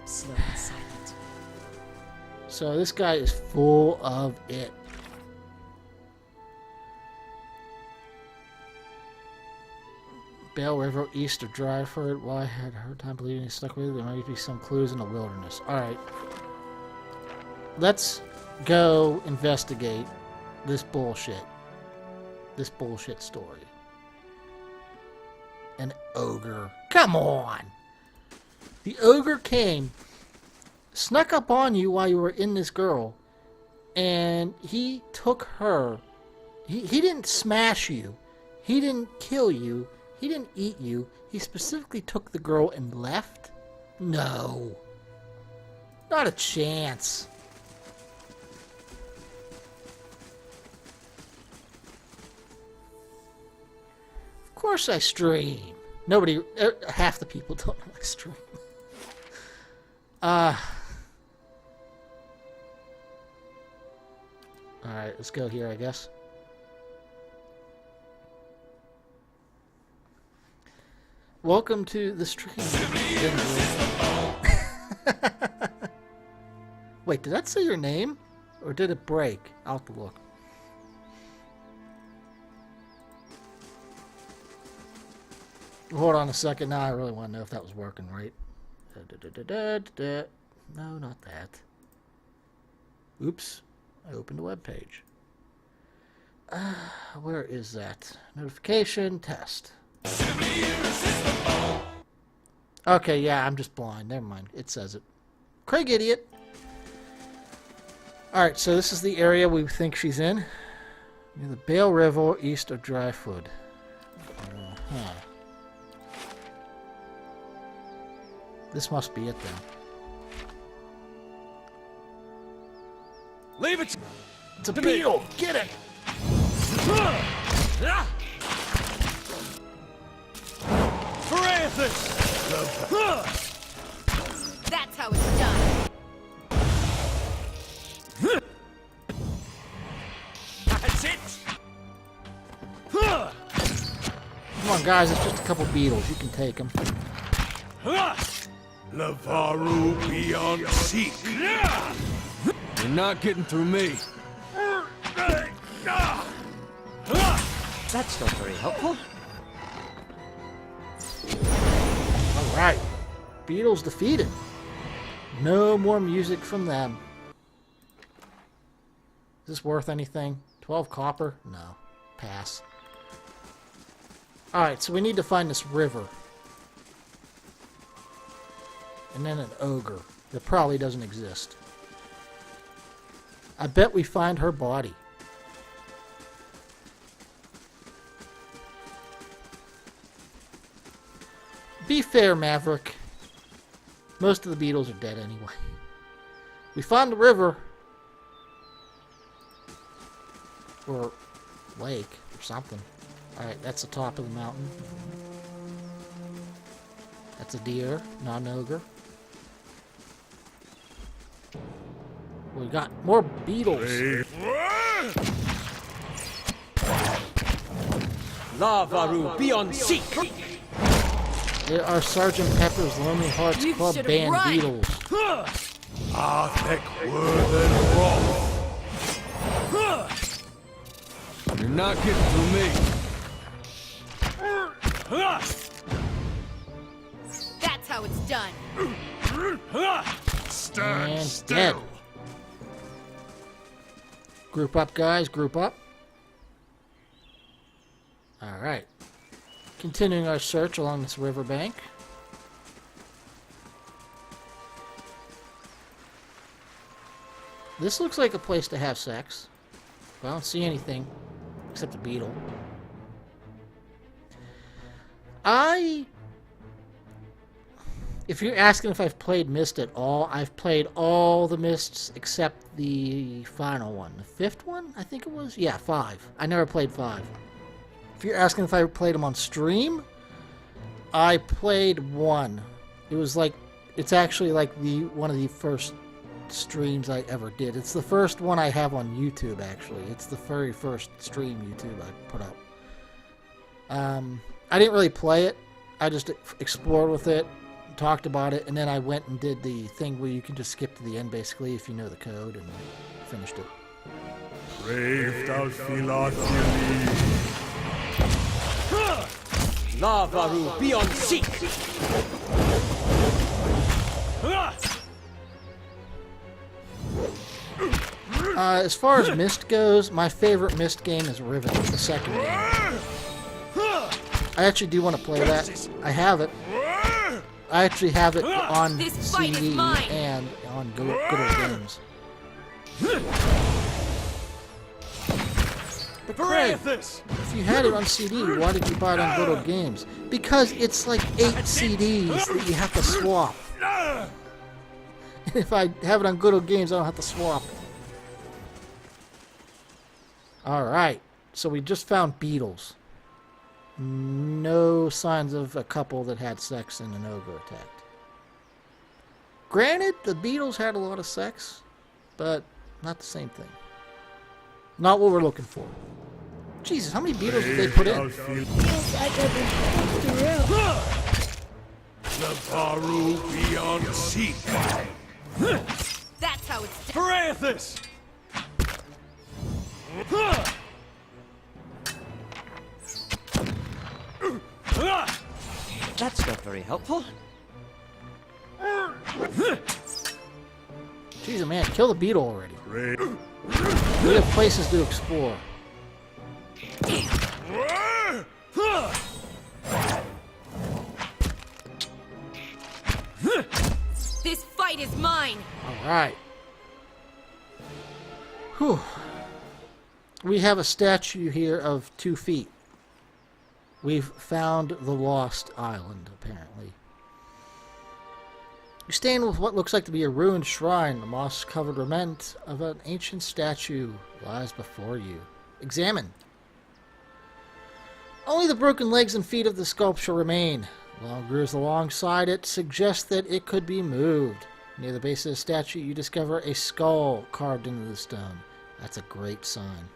Slow and silent. So this guy is full of it. Bale River east of Dryford. Well, I had a hard time believing he stuck with it. There might be some clues in the wilderness. Alright. Let's go investigate this bullshit. This bullshit story. An ogre. Come on! The ogre came, snuck up on you while you were in this girl, and he took her. He didn't smash you. He didn't kill you. He didn't eat you. He specifically took the girl and left? No. Not a chance. Of course I stream. Nobody, half the people don't know I stream. Alright, let's go here, I guess. Welcome to the stream. Wait, did that say your name? Or did it break? I'll have to look. Hold on a second. Now I really want to know if that was working right. No, not that. Oops. I opened a web page. Where is that? Notification test. Okay, yeah, I'm just blind. Never mind. It says it. Craig, idiot. Alright, so this is the area we think she's in. Near the Bale River, east of Dryfoot. This must be it, then. Leave it! It's a beetle! Get it! That's how it's done. That's it! Come on, guys, it's just a couple beetles. You can take them. Lavaru beyond seek. You're not getting through me. That's not very helpful. Alright. Beetles defeated. No more music from them. Is this worth anything? 12 copper? No. Pass. Alright, so we need to find this river. And then an ogre that probably doesn't exist. I bet we find her body. Be fair, Maverick. Most of the beetles are dead anyway. We found the river. Or lake or something. Alright, that's the top of the mountain. That's a deer, not an ogre. We got more beetles. Lavaru, be on seek! They are Sergeant Pepper's Lonely Hearts You Club should Band run. Beetles. You're not getting through me. That's how it's done. And dead. Group up, guys. Group up. Alright. Continuing our search along this riverbank. This looks like a place to have sex. But I don't see anything except a beetle. If you're asking if I've played Myst at all, I've played all the Mysts except the final one. The fifth one, I think it was? Yeah, 5. I never played 5. If you're asking if I played them on stream, I played 1. It was like, it's actually like one of the first streams I ever did. It's the first one I have on YouTube, actually. It's the very first stream YouTube I put up. I didn't really play it. I just explored with it, talked about it, and then I went and did the thing where you can just skip to the end, basically, if you know the code, and finished it. Lavaru, be on seek! As far as Myst goes, my favorite Myst game is Riven, the second game. I actually do want to play that. I have it. I actually have it on This fight is CD mine. and on Good Old Games. But Craig, if you had it on CD, why did you buy it on Good Old Games? Because it's like 8 CDs that you have to swap. And if I have it on Good Old Games, I don't have to swap. Alright, so we just found beetles. No signs of a couple that had sex and an ogre attacked. Granted, the beetles had a lot of sex, but not the same thing. Not what we're looking for. Jesus, how many beetles did they put in? That's how it's done. That's not very helpful. Jesus, man, kill the beetle already. We have places to explore. This fight is mine. Alright. Whew. We have a statue here of 2 feet. We've found the lost island, apparently. You stand with what looks like to be a ruined shrine. The moss-covered remnant of an ancient statue lies before you. Examine. Only the broken legs and feet of the sculpture remain. Long grooves alongside it suggest that it could be moved. Near the base of the statue, you discover a skull carved into the stone. That's a great sign.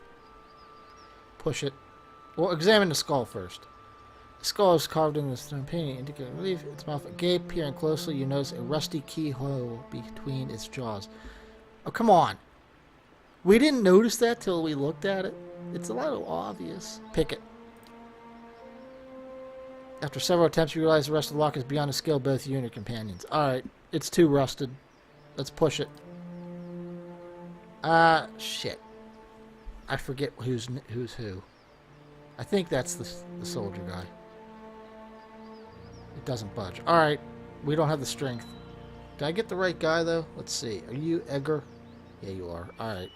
Push it. Well, examine the skull first. The skull is carved into the stone painting, indicating relief. Its mouth agape. Peering closely, you notice a rusty keyhole between its jaws. Oh, come on. We didn't notice that till we looked at it. It's a little obvious. Pick it. After several attempts, you realize the rest of the lock is beyond the skill of both you and your companions. Alright, it's too rusted. Let's push it. Shit. I forget who's who. I think that's the soldier guy. It doesn't budge. Alright, we don't have the strength. Did I get the right guy, though? Let's see. Are you Edgar? Yeah, you are. Alright.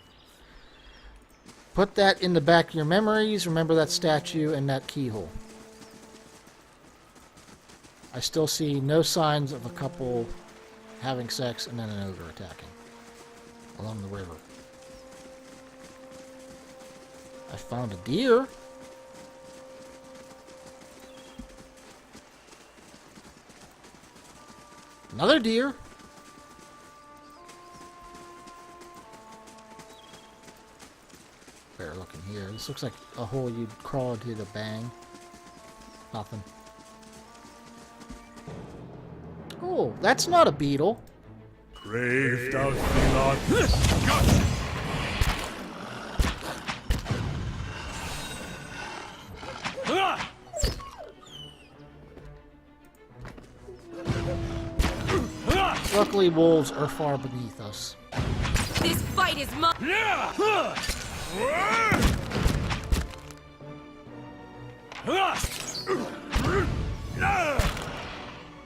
Put that in the back of your memories. Remember that statue and that keyhole. I still see no signs of a couple having sex and then an ogre attacking along the river. I found a deer. Another deer. Better looking here. This looks like a hole you'd crawl into to bang. Nothing. Oh, that's not a beetle. Brave thou Philon. Luckily, wolves are far beneath us. This fight is mine.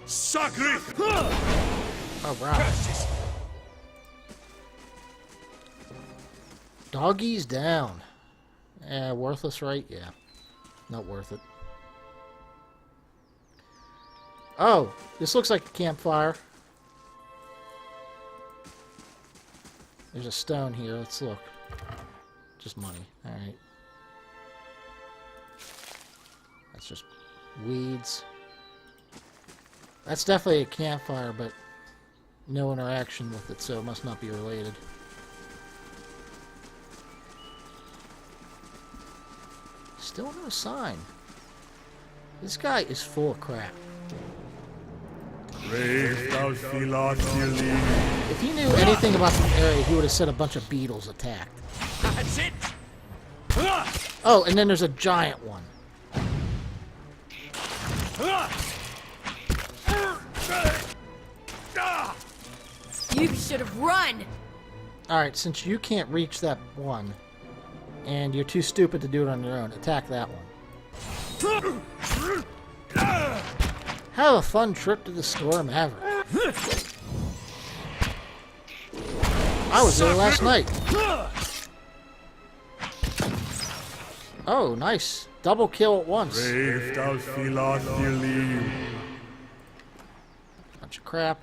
Sacre! Alright. Doggies down. Yeah, worthless, right? Yeah. Not worth it. Oh, this looks like a campfire. There's a stone here. Let's look. Just money. Alright. That's just weeds. That's definitely a campfire, but no interaction with it, so it must not be related. Still no sign. This guy is full of crap. Brave thou Philon. If he knew anything about the area, he would have said a bunch of beetles attacked. That's it! Oh, and then there's a giant one. You should have run. Alright, since you can't reach that one, and you're too stupid to do it on your own, attack that one. Have a fun trip to the store, Maverick. I was there last night. Oh, nice. Double kill at once. Brave thou Philon. Bunch of crap.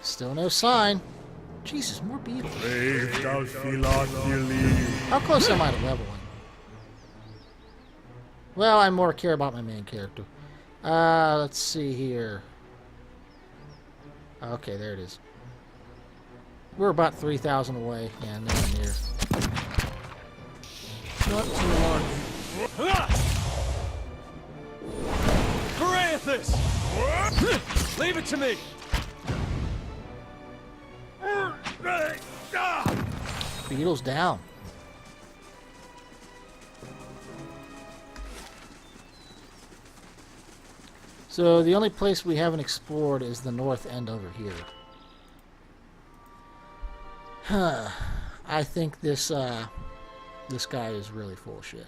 Still no sign. Jesus, more beetles. Brave thou Philon. How close am I to leveling? Well, I more care about my main character. Let's see here. Okay, there it is. We're about 3,000 away. Yeah, nowhere near. Not too long. Parathis! Leave it to me! Beetles down. So the only place we haven't explored is the north end over here. Huh. I think this this guy is really full of shit.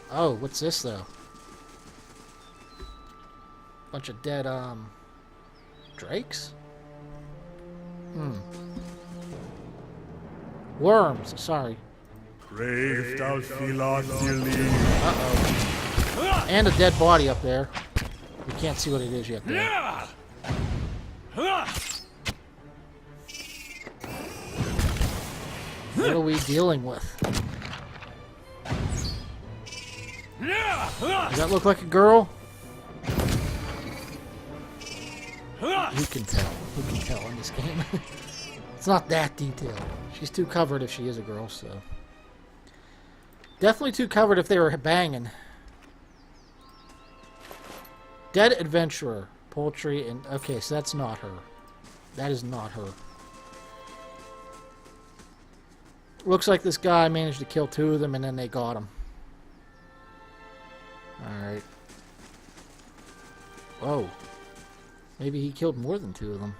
Oh, what's this though? Bunch of dead, drakes? Worms, sorry. Brave thou Philon. Uh-oh. And a dead body up there. We can't see what it is yet, though. What are we dealing with? Does that look like a girl? Who can tell? Who can tell in this game? It's not that detailed. She's too covered if she is a girl, so. Definitely too covered if they were banging. Dead adventurer. Poultry and... Okay, so that's not her. That is not her. Looks like this guy managed to kill 2 of them and then they got him. Alright. Whoa. Maybe he killed more than 2 of them.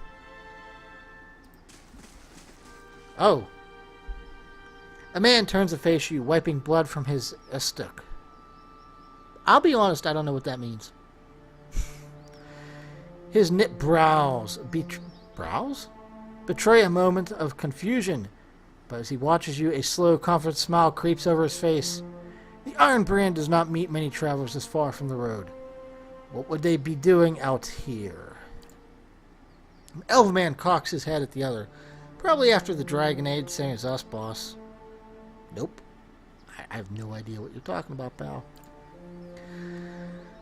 Oh. A man turns to face you, wiping blood from his estuk. I'll be honest, I don't know what that means. His knit brows betray a moment of confusion. But as he watches you, a slow, confident smile creeps over his face. The Iron Brand does not meet many travelers this far from the road. What would they be doing out here? An elf man cocks his head at the other. Probably after the Dragon Age, same as us, boss. Nope. I have no idea what you're talking about, pal.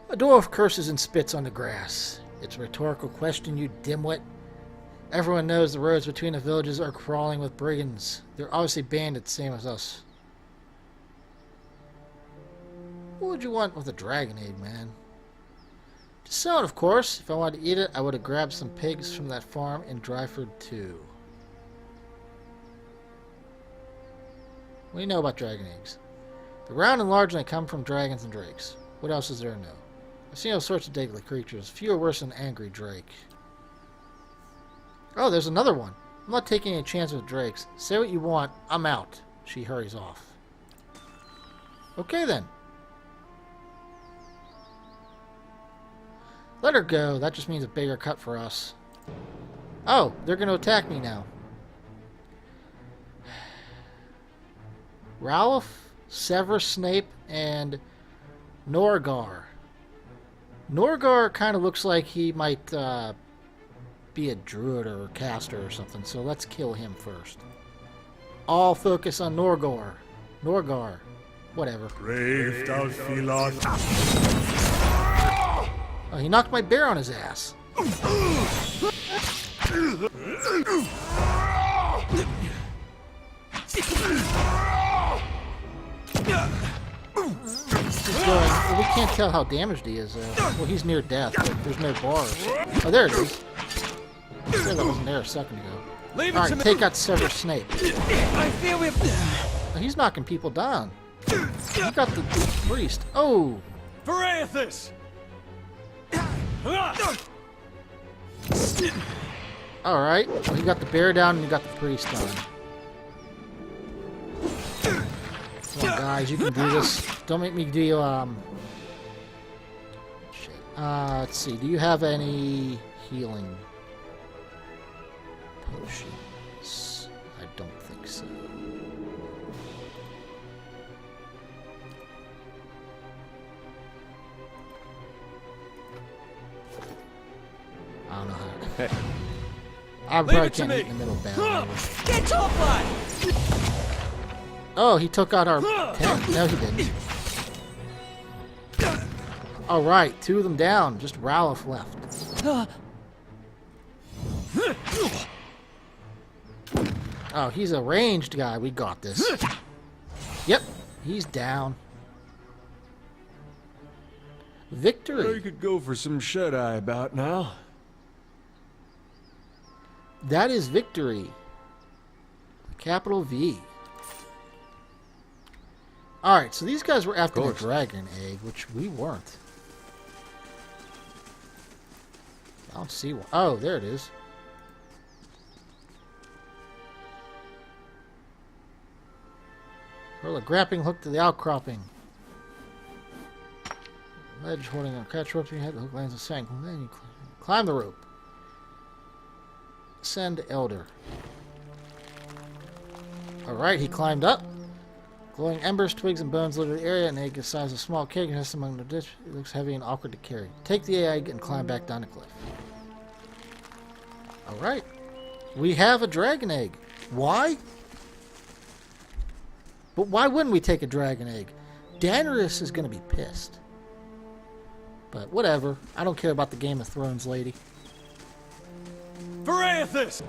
A dwarf curses and spits on the grass. It's a rhetorical question, you dimwit. Everyone knows the roads between the villages are crawling with brigands. They're obviously bandits, same as us. What would you want with a dragon egg, man? To sell it, of course. If I wanted to eat it, I would have grabbed some pigs from that farm in Dryford, too. What do you know about dragon eggs? They're round and large and they come from dragons and drakes. What else is there to know? I've seen all sorts of deadly creatures. Few are worse than an angry drake. Oh, there's another one. I'm not taking any chance with drakes. Say what you want. I'm out. She hurries off. Okay, then. Let her go. That just means a bigger cut for us. Oh, they're going to attack me now. Ralph, Severus Snape, and Norgar. Norgar kind of looks like he might be a druid or a caster or something, so let's kill him first. All focus on Norgar. Norgar. Whatever. Brave thou Philas. Oh, he knocked my bear on his ass. Well, we can't tell how damaged he is. Well, he's near death, but there's no bars. Oh, there it is. I swear that wasn't there a second ago. Alright, take out Severus Snape. I feel we've... Oh, he's knocking people down. He got the priest. Oh! Varathus! Alright, well, he got the bear down and he got the priest down. Come on, guys, you can do this. Don't make me do, shit. Let's see, do you have any healing potions? I don't think so. I don't know how to... I probably can't hit in the middle of battle. Get off line! Oh, he took out our tent. No, he didn't. Alright, 2 of them down. Just Ralph left. Oh, he's a ranged guy. We got this. Yep, he's down. Victory. You could go for some shut-eye about now. That is victory. Capital V. Alright, so these guys were after the dragon egg, which we weren't. I don't see one. Oh, there it is. Hurl a grappling hook to the outcropping. Ledge holding a catch rope to your head. The hook lands and sank. Then you climb the rope. Send Elder. Alright, he climbed up. Glowing embers, twigs, and bones litter the area. An egg the size of a small keg nests among the ditch. It looks heavy and awkward to carry. Take the egg and climb back down the cliff. Alright. We have a dragon egg. Why? But why wouldn't we take a dragon egg? Daenerys is going to be pissed. But whatever. I don't care about the Game of Thrones lady. Varathus!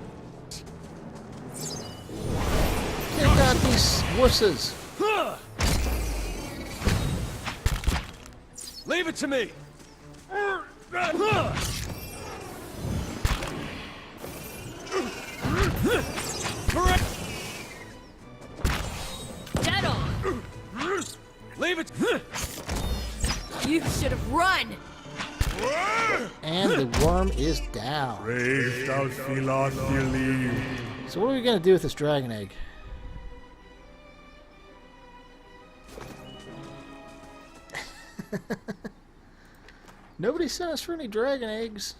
Take out these wusses. Leave it to me! Dead on! Leave it! You should have run! And the worm is down. Brave thou Philas believe. So what are we going to do with this dragon egg? Nobody sent us for any dragon eggs.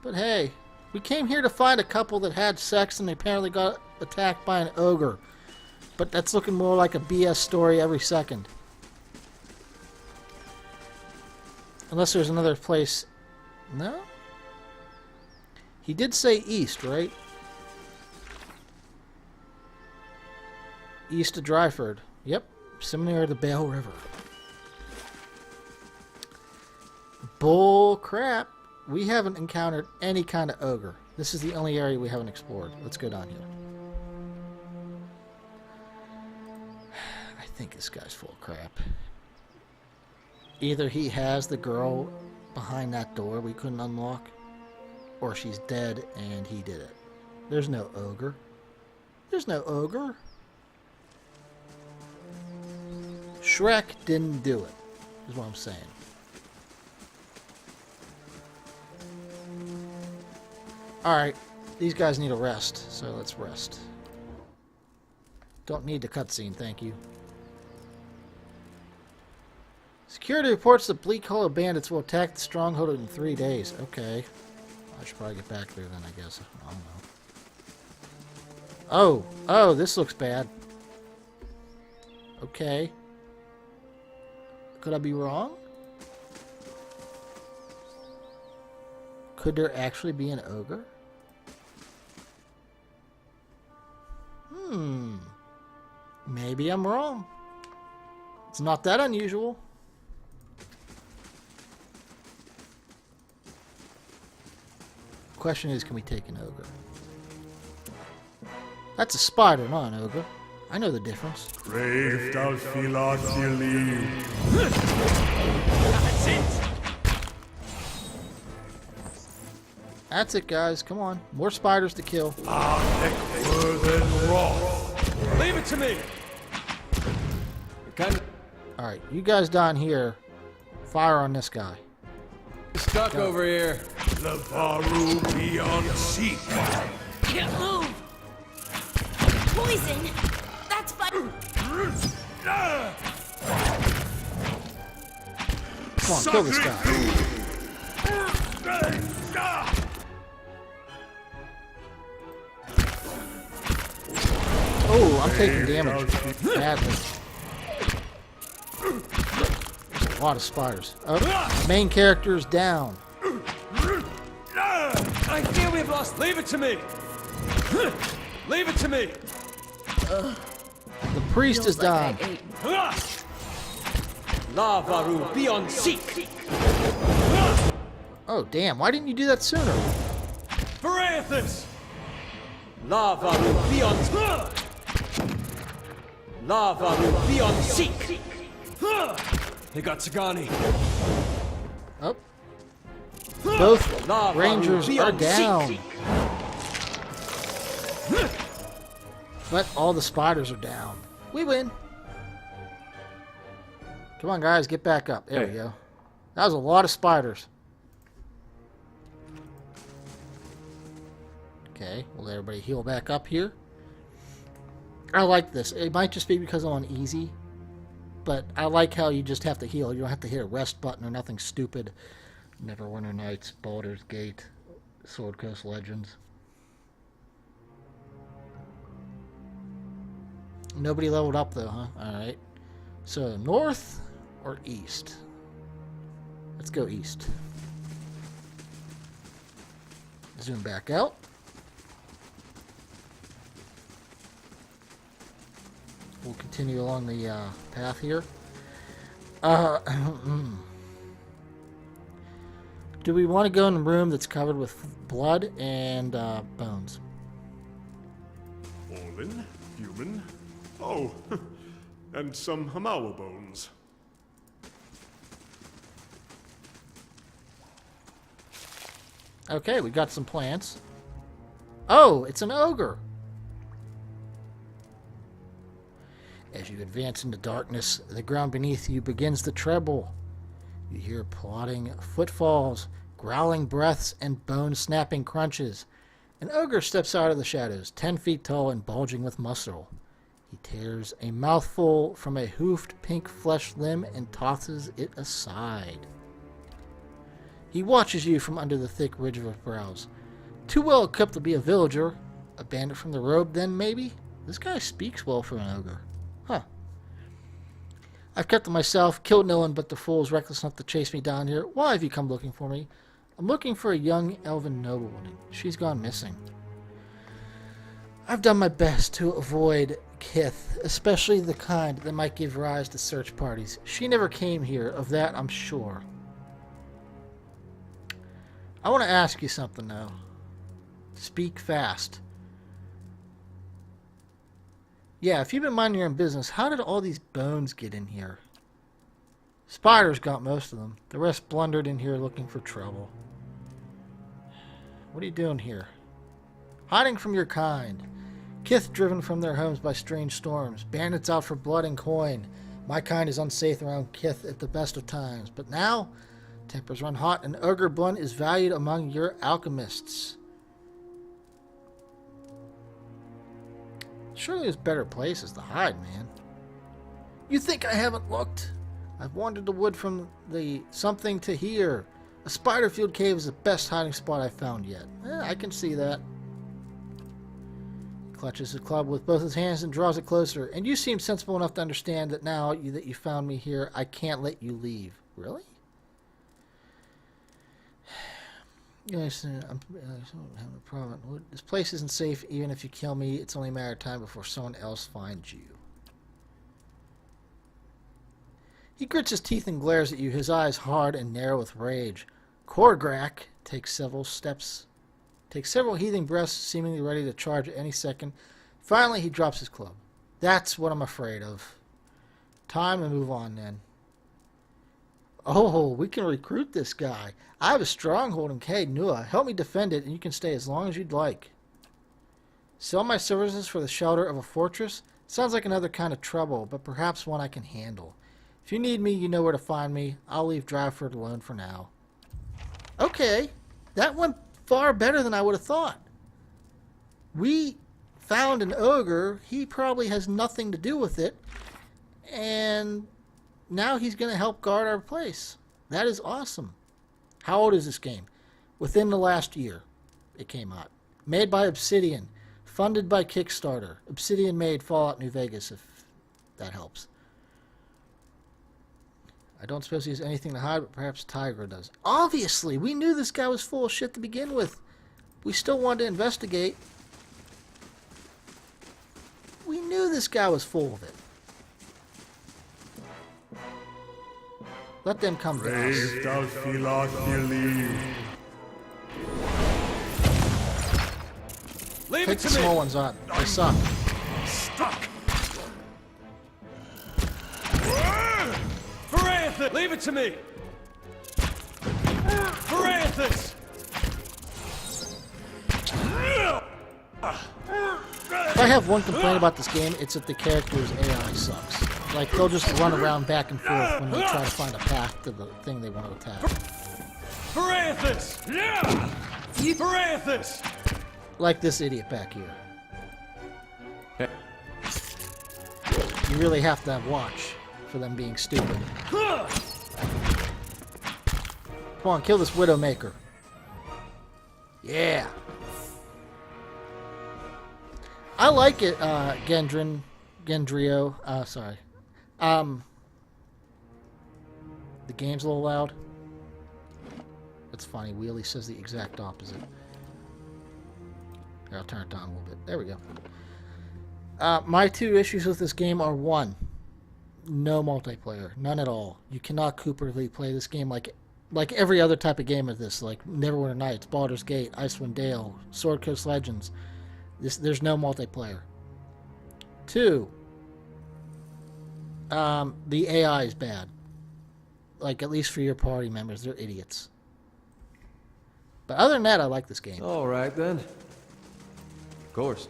But hey, we came here to find a couple that had sex and they apparently got attacked by an ogre. But that's looking more like a BS story every second. Unless there's another place. No? He did say east, right? East of Dryford. Yep. Seminary of the Bale River. Bull crap. We haven't encountered any kind of ogre. This is the only area we haven't explored. Let's go down here. I think this guy's full of crap. Either he has the girl behind that door we couldn't unlock, or she's dead and he did it. There's no ogre. There's no ogre. Shrek didn't do it, is what I'm saying. Alright, these guys need a rest, so let's rest. Don't need the cutscene, thank you. Security reports that Bleak Hollow bandits will attack the stronghold in 3 days. Okay. I should probably get back there then, I guess. I don't know. Oh, this looks bad. Okay. Could I be wrong? Could there actually be an ogre? Maybe I'm wrong. It's not that unusual. Question is, can we take an ogre? That's a spider, not an ogre. I know the difference. Brave Dalfiladili. That's it! That's it, guys. Come on. More spiders to kill. Leave it to me. Alright, you guys down here, fire on this guy. Stuck over here. Lavaru beyond seek. Can't move! Poison! That's fine! Come on, kill this guy. Oh, I'm taking damage badly. There's a lot of spiders. Oh, main character's down. I fear we've lost. Leave it to me. Leave it to me. The priest is down. Lavaru beyond seek. Oh, damn. Why didn't you do that sooner? Boreathus. Lavaru beyond. Lavaru beyond seek. Higatsugani. Oh. Both rangers are down. But all the spiders are down. We win. Come on, guys. Get back up. There we go. That was a lot of spiders. Okay. Will everybody heal back up here? I like this. It might just be because I'm on easy. But I like how you just have to heal. You don't have to hit a rest button or nothing stupid. Neverwinter Nights, Baldur's Gate, Sword Coast Legends. Nobody leveled up though, huh? Alright. So, north or east? Let's go east. Zoom back out. We'll continue along the path here. Do we want to go in a room that's covered with blood and bones? Fallen, human. Oh, and some Hamawa bones. Okay, we got some plants. Oh, it's an ogre. As you advance into darkness, the ground beneath you begins to tremble. You hear plodding footfalls, growling breaths, and bone-snapping crunches. An ogre steps out of the shadows, 10 feet tall and bulging with muscle. He tears a mouthful from a hoofed pink flesh limb and tosses it aside. He watches you from under the thick ridge of his brows. Too well equipped to be a villager. A bandit from the robe, then, maybe? This guy speaks well for an ogre. Huh. I've kept to myself, killed no one but the fools reckless enough to chase me down here. Why have you come looking for me? I'm looking for a young elven noblewoman. She's gone missing. I've done my best to avoid Kith, especially the kind that might give rise to search parties. She never came here, of that I'm sure. I want to ask you something now. Speak fast. Yeah, if you've been minding your own business, how did all these bones get in here? Spiders got most of them. The rest blundered in here looking for trouble. What are you doing here? Hiding from your kind. Kith driven from their homes by strange storms. Bandits out for blood and coin. My kind is unsafe around Kith at the best of times. But now, tempers run hot and ogre blood is valued among your alchemists. Surely there's better places to hide, man. You think I haven't looked? I've wandered the wood from the something to here. A Spiderfield cave is the best hiding spot I've found yet. I can see that. Clutches the club with both his hands and draws it closer. And you seem sensible enough to understand that now that you found me here, I can't let you leave. Really? Yes, I'm having a problem. This place isn't safe. Even if you kill me, it's only a matter of time before someone else finds you. He grits his teeth and glares at you, his eyes hard and narrow with rage. Korgrak takes several heaving breaths, seemingly ready to charge at any second. Finally, he drops his club. That's what I'm afraid of. Time to move on, then. Oh, we can recruit this guy. I have a stronghold in Caed Nua. Help me defend it, and you can stay as long as you'd like. Sell my services for the shelter of a fortress? Sounds like another kind of trouble, but perhaps one I can handle. If you need me, you know where to find me. I'll leave Dryford alone for now. Okay, that went far better than I would have thought. We found an ogre. He probably has nothing to do with it. And now he's going to help guard our place. That is awesome. How old is this game? Within the last year, it came out. Made by Obsidian. Funded by Kickstarter. Obsidian made Fallout New Vegas, if that helps. I don't suppose he has anything to hide, but perhaps Tigra does. Obviously! We knew this guy was full of shit to begin with. We still wanted to investigate. We knew this guy was full of it. Let them come to us. Leave Take the small ones on. They suck. Stuck. Leave it to me! Varanthus! If I have one complaint about this game, it's that the character's AI sucks. Like, they'll just run around back and forth when they try to find a path to the thing they want to attack. Varanthus! Varanthus! Like this idiot back here. You really have to have watch for them being stupid. Come on, kill this Widowmaker. Yeah. I like it, Gendrio. Sorry. The game's a little loud. That's funny. Wheelie says the exact opposite. Here, I'll turn it down a little bit. There we go. My two issues with this game are: one, no multiplayer, none at all. You cannot cooperatively play this game like every other type of game of this, like Neverwinter Nights, Baldur's Gate, Icewind Dale, Sword Coast Legends. There's no multiplayer. Two, the AI is bad. Like, at least for your party members, they're idiots. But other than that, I like this game. All right, then. Of course.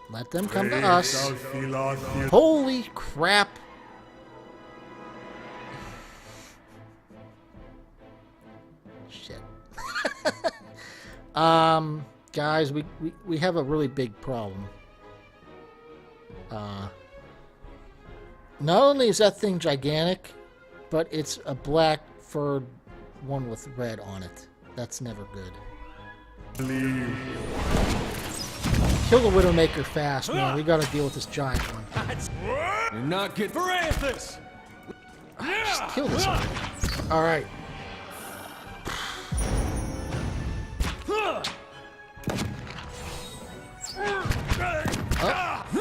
Let them come to us. Holy crap. Shit. Guys, we have a really big problem. Not only is that thing gigantic, but it's a black furred one with red on it. That's never good. Kill the Widowmaker fast, man. We gotta deal with this giant one. You're not getting Parathis! Just kill this one. Alright.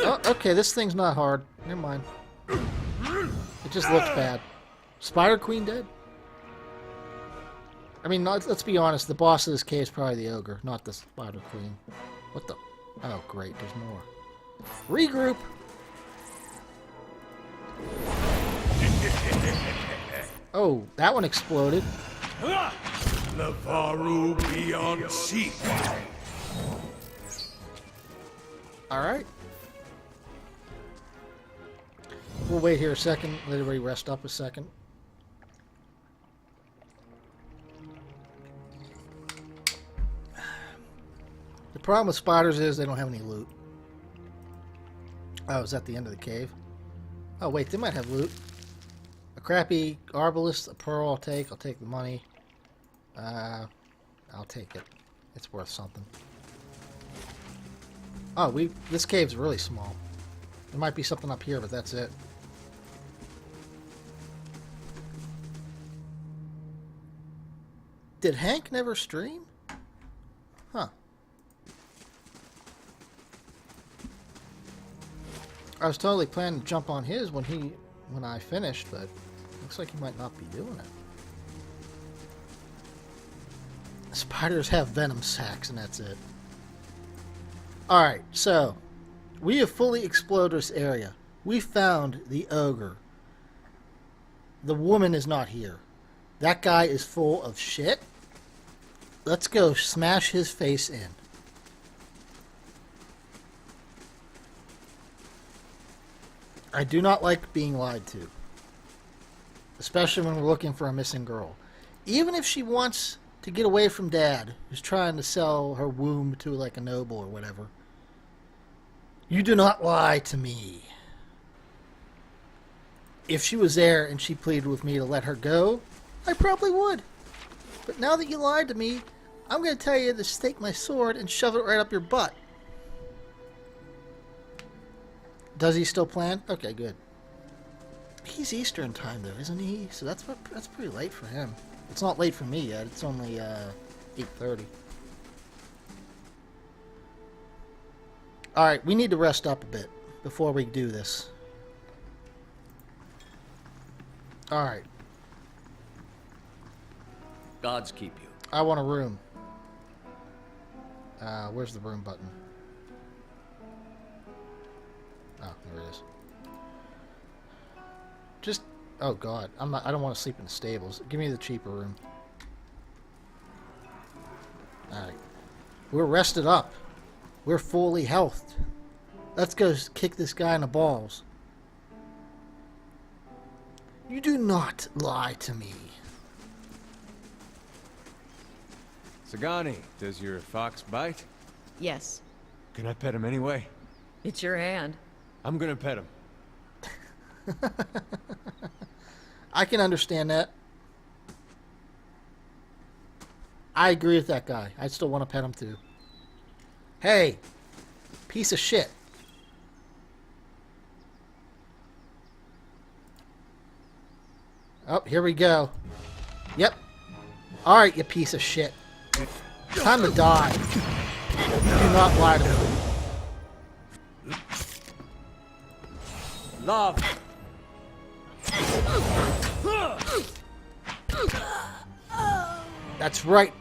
Oh, okay, this thing's not hard. Never mind. It just looks bad. Spider Queen dead? I mean, let's be honest. The boss of this cave is probably the ogre, not the Spider Queen. What the? Oh, great. There's more. Regroup! Oh, that one exploded. Lavaru beyond sea. Alright. We'll wait here a second. Let everybody rest up a second. The problem with spiders is they don't have any loot. Oh, is that the end of the cave? Oh, wait, they might have loot. A crappy arbalist, a pearl I'll take. I'll take the money. I'll take it. It's worth something. Oh, this cave's really small. There might be something up here, but that's it. Did Hank never stream? Huh. I was totally planning to jump on his when I finished, but looks like he might not be doing it. Spiders have venom sacs, and that's it. Alright, so we have fully explored this area. We found the ogre. The woman is not here. That guy is full of shit. Let's go smash his face in. I do not like being lied to. Especially when we're looking for a missing girl. Even if she wants to get away from Dad, who's trying to sell her womb to like a noble or whatever. You do not lie to me. If she was there and she pleaded with me to let her go, I probably would. But now that you lied to me, I'm going to tell you to stake my sword and shove it right up your butt. Does he still plan? Okay, good. He's Eastern time though, isn't he? So that's pretty late for him. It's not late for me yet. It's only 8:30. Alright, we need to rest up a bit before we do this. Alright. Gods keep you. I want a room. Where's the room button? Oh, there it is. Just, oh god, I don't want to sleep in the stables. Give me the cheaper room. Alright. We're rested up. We're fully healthed. Let's go kick this guy in the balls. You do not lie to me. Sagani, does your fox bite? Yes. Can I pet him anyway? It's your hand. I'm gonna pet him. I can understand that. I agree with that guy. I still want to pet him too. Hey, piece of shit. Oh, here we go. Yep. Alright, you piece of shit. Time to die. Do not lie to me. Love. That's right.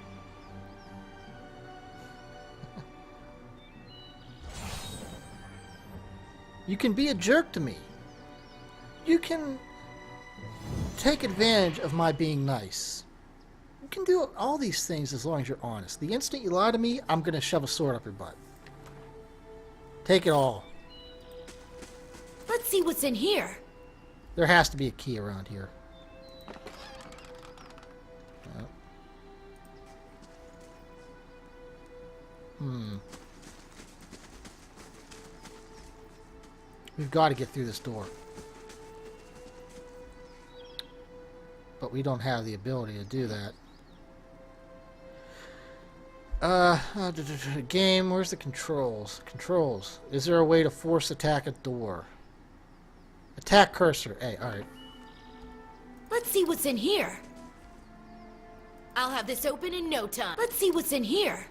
You can be a jerk to me. You can take advantage of my being nice. You can do all these things as long as you're honest. The instant you lie to me, I'm going to shove a sword up your butt. Take it all. Let's see what's in here. There has to be a key around here. We've got to get through this door. But we don't have the ability to do that. Game, where's the controls? Controls. Is there a way to force attack a door? Attack cursor. Hey, alright. Let's see what's in here. I'll have this open in no time. Let's see what's in here.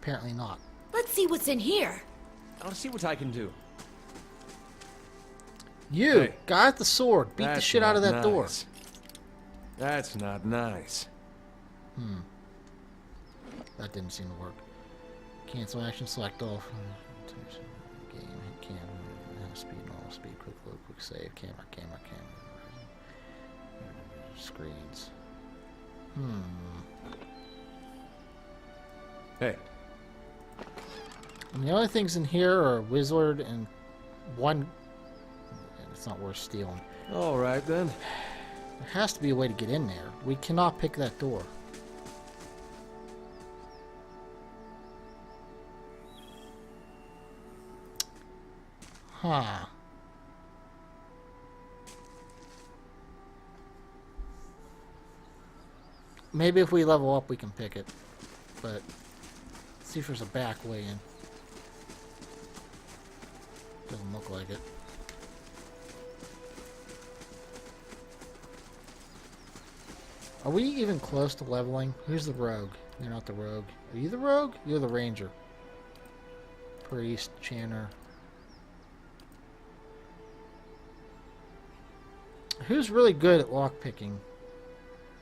Apparently not. Let's see what's in here. I'll see what I can do. You, Hey. guy with the sword, beat the That's shit out of not that door. nice. That's not nice. That didn't seem to work. Cancel action, select all. Game, hit camera, speed, normal speed, quick load, quick save, camera. Screens. Hey, And the only things in here are Wizard and one. It's not worth stealing. all right then. There has to be a way to get in there. We cannot pick that door. Huh. Maybe if we level up we can pick it. But let's see if there's a back way in. Doesn't look like it. Are we even close to leveling? Who's the rogue? You're not the rogue. Are you the rogue? You're the ranger. Priest, Channer. Who's really good at lockpicking?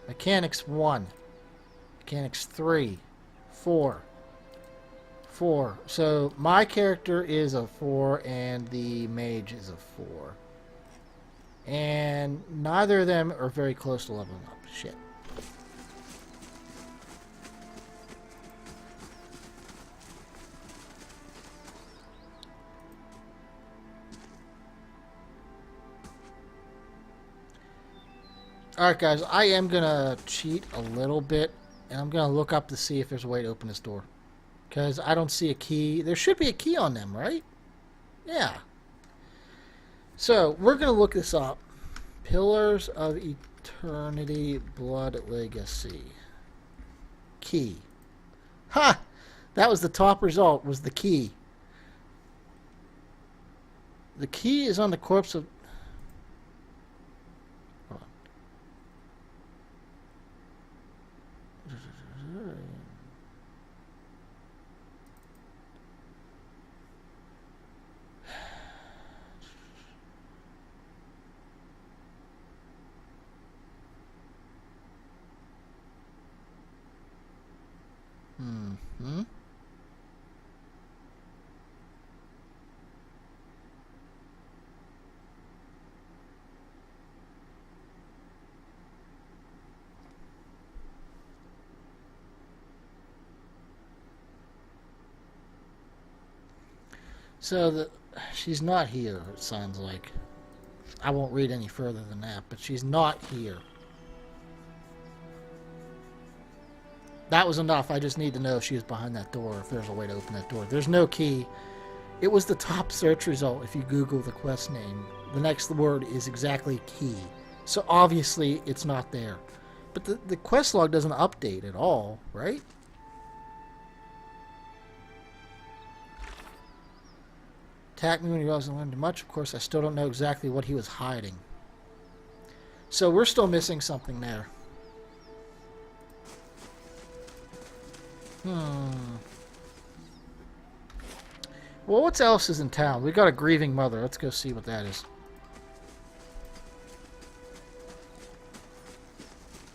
Mechanics 1. Mechanics 3. 4. 4. So my character is a 4 and the mage is a 4. And neither of them are very close to leveling up. Shit. Alright guys, I am going to cheat a little bit, and I'm going to look up to see if there's a way to open this door. Because I don't see a key. There should be a key on them, right? Yeah. So, we're going to look this up. Pillars of Eternity Blood Legacy. Key. Ha! That was the top result, was the key. The key is on the corpse of... Hmm. So she's not here, it sounds like. I won't read any further than that, but she's not here. That was enough. I just need to know if she was behind that door, if there's a way to open that door. There's no key. It was the top search result if you Google the quest name. The next word is exactly key. So obviously it's not there. But the quest log doesn't update at all, right? Attacked me when he wasn't learning much. Of course, I still don't know exactly what he was hiding. So we're still missing something there. Well, what else is in town? We got a grieving mother. Let's go see what that is.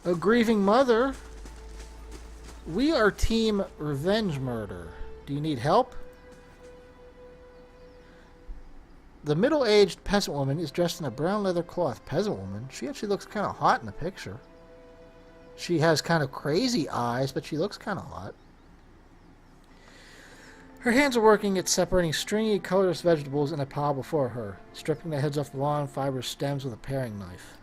A grieving mother? We are Team Revenge Murder. Do you need help? The middle-aged peasant woman is dressed in a brown leather cloth. Peasant woman? She actually looks kind of hot in the picture. She has kind of crazy eyes, but she looks kind of hot. Her hands are working at separating stringy, colorless vegetables in a pile before her, stripping the heads off the long, fibrous stems with a paring knife.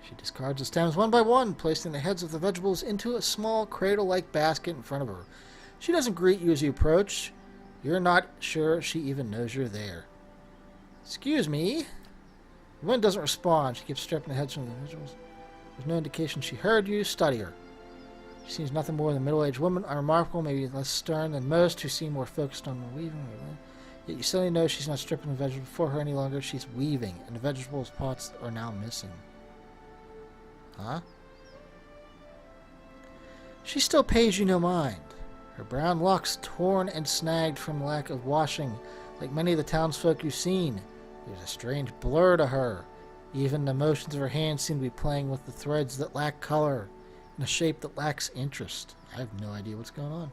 She discards the stems one by one, placing the heads of the vegetables into a small, cradle-like basket in front of her. She doesn't greet you as you approach. You're not sure she even knows you're there. Excuse me? The woman doesn't respond. She keeps stripping the heads from the vegetables. There's no indication she heard you. Study her. She seems nothing more than a middle-aged woman, unremarkable, maybe less stern than most, who seem more focused on the weaving. Yet you suddenly know she's not stripping the vegetables before her any longer. She's weaving, and the vegetables pots are now missing. Huh? She still pays you no mind. Her brown locks torn and snagged from lack of washing, like many of the townsfolk you've seen. There's a strange blur to her. Even the motions of her hands seem to be playing with the threads that lack color, in a shape that lacks interest. I have no idea what's going on.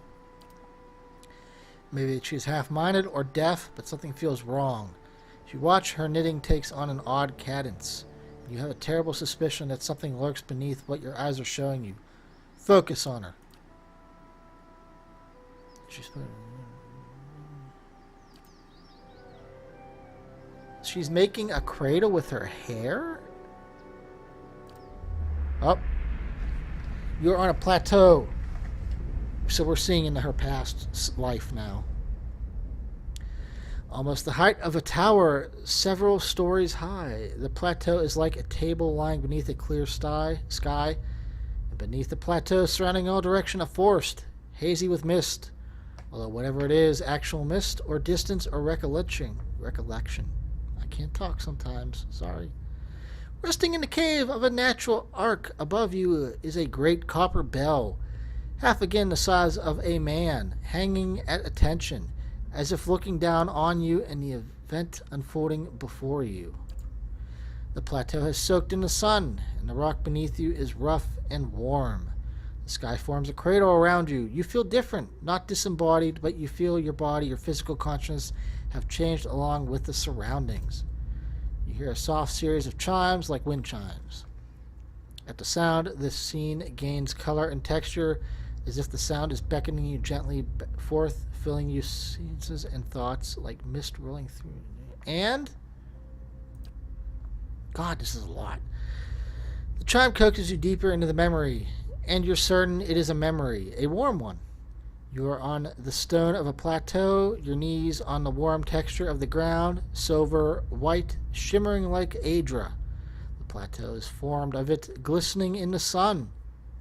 Maybe she's half-minded or deaf, but something feels wrong. As you watch, her knitting takes on an odd cadence. You have a terrible suspicion that something lurks beneath what your eyes are showing you. Focus on her. She's making a cradle with her hair? Oh. You're on a plateau. So we're seeing into her past life now. Almost the height of a tower, several stories high. The plateau is like a table lying beneath a clear sky. And beneath the plateau, surrounding all direction, a forest, hazy with mist. Although whatever it is, actual mist or distance or recollection. I can't talk sometimes. Sorry. Resting in the cave of a natural arc above you is a great copper bell, half again the size of a man, hanging at attention, as if looking down on you and the event unfolding before you. The plateau has soaked in the sun, and the rock beneath you is rough and warm. The sky forms a cradle around you. You feel different, not disembodied, but you feel your body, your physical consciousness have changed along with the surroundings. You hear a soft series of chimes like wind chimes. At the sound, this scene gains color and texture, as if the sound is beckoning you gently forth, filling you senses and thoughts like mist rolling through. And God, this is a lot. The chime coaxes you deeper into the memory, and you're certain it is a memory, a warm one. You are on the stone of a plateau, your knees on the warm texture of the ground, silver, white, shimmering like Adra. The plateau is formed of it, glistening in the sun.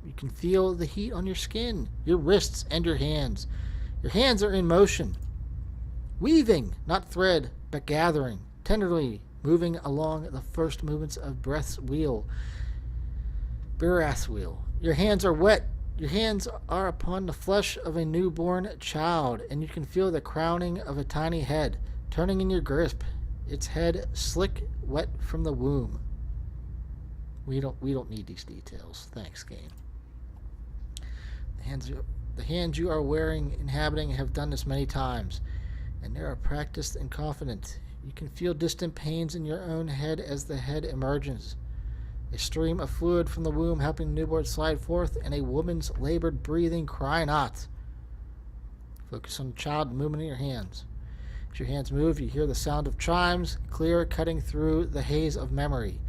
You can feel the heat on your skin, your wrists, and your hands. Your hands are in motion, weaving, not thread, but gathering, tenderly moving along the first movements of Birath's wheel. Your hands are wet. Your hands are upon the flesh of a newborn child, and you can feel the crowning of a tiny head turning in your grasp. Its head slick, wet from the womb. We don't need these details. Thanks, game. The hands you are wearing, inhabiting, have done this many times, and they are practiced and confident. You can feel distant pains in your own head as the head emerges. A stream of fluid from the womb helping the newborn slide forth, and a woman's labored breathing cry not. Focus on the child and movement in your hands. As your hands move, you hear the sound of chimes, clear, cutting through the haze of memory.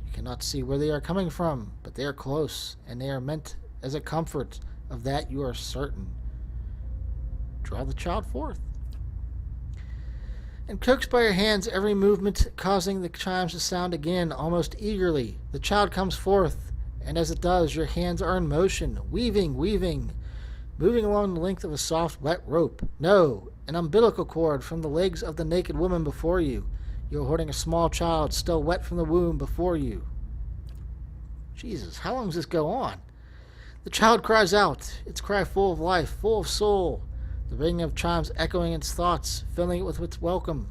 You cannot see where they are coming from, but they are close, and they are meant as a comfort. Of that you are certain. Draw the child forth. And coaxed by your hands, every movement causing the chimes to sound again, almost eagerly. The child comes forth, and as it does, your hands are in motion, weaving, moving along the length of a soft, wet rope. No, an umbilical cord from the legs of the naked woman before you. You are holding a small child, still wet from the womb, before you. Jesus, how long does this go on? The child cries out, its cry full of life, full of soul, the ringing of chimes echoing its thoughts, filling it with its welcome.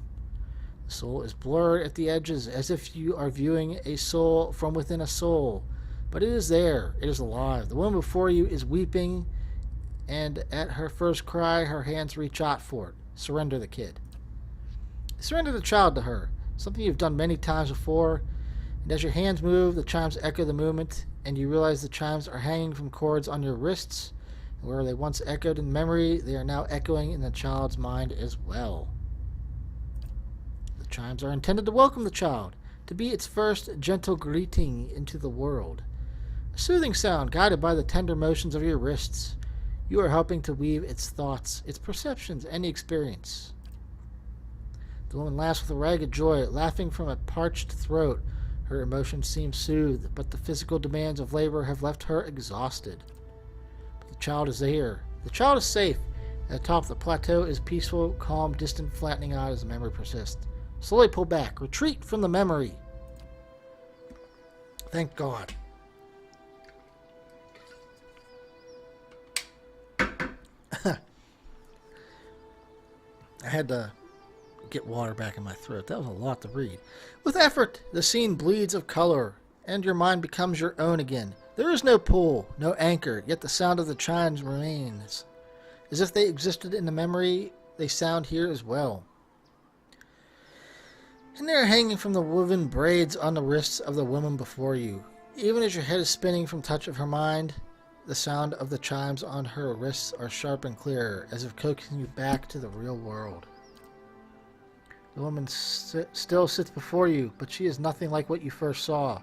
The soul is blurred at the edges, as if you are viewing a soul from within a soul. But it is there, it is alive. The woman before you is weeping, and at her first cry, her hands reach out for it. Surrender the kid. Surrender the child to her, something you've done many times before, and as your hands move, the chimes echo the movement, and you realize the chimes are hanging from cords on your wrists, and where they once echoed in memory, they are now echoing in the child's mind as well. The chimes are intended to welcome the child, to be its first gentle greeting into the world. A soothing sound guided by the tender motions of your wrists. You are helping to weave its thoughts, its perceptions, and experience. The woman laughs with a ragged joy, laughing from a parched throat. Her emotions seem soothed, but the physical demands of labor have left her exhausted. The child is there. The child is safe. At the top of the plateau is peaceful, calm, distant, flattening out as the memory persists. Slowly pull back. Retreat from the memory. Thank God. I had to get water back in my throat. That was a lot to read. With effort, the scene bleeds of color, and your mind becomes your own again. There is no pull, no anchor, yet the sound of the chimes remains. As if they existed in the memory, they sound here as well. And they are hanging from the woven braids on the wrists of the woman before you. Even as your head is spinning from touch of her mind, the sound of the chimes on her wrists are sharp and clear, as if coaxing you back to the real world. The woman still sits before you, but she is nothing like what you first saw.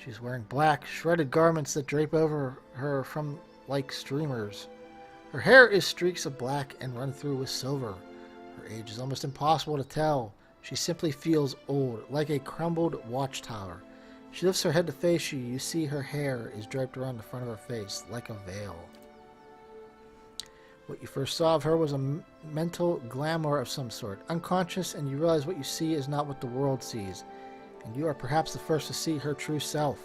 She is wearing black, shredded garments that drape over her from like streamers. Her hair is streaks of black and run through with silver. Her age is almost impossible to tell. She simply feels old, like a crumbled watchtower. She lifts her head to face you. You see her hair is draped around the front of her face, like a veil. What you first saw of her was a mental glamour of some sort, unconscious, and you realize what you see is not what the world sees, and you are perhaps the first to see her true self.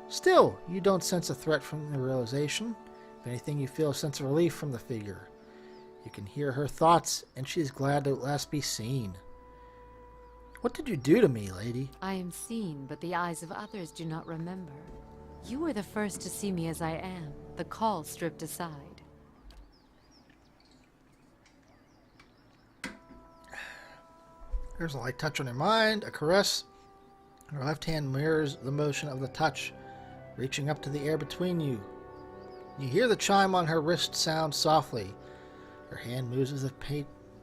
Still, you don't sense a threat from the realization. If anything, you feel a sense of relief from the figure. You can hear her thoughts, and she is glad to at last be seen. What did you do to me, lady? I am seen, but the eyes of others do not remember. You were the first to see me as I am, the call stripped aside. There's a light touch on her mind, a caress. Her left hand mirrors the motion of the touch, reaching up to the air between you. You hear the chime on her wrist sound softly. Her hand moves as if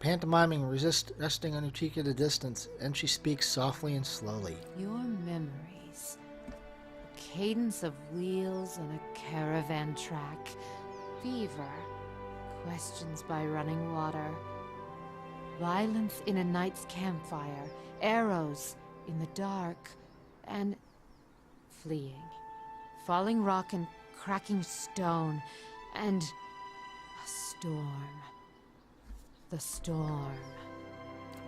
pantomiming, resting on your cheek at a distance, and she speaks softly and slowly. Your memories. A cadence of wheels on a caravan track. Fever. Questions by running water. Violence in a night's campfire. Arrows in the dark. And fleeing. Falling rock and cracking stone. And a storm. The storm.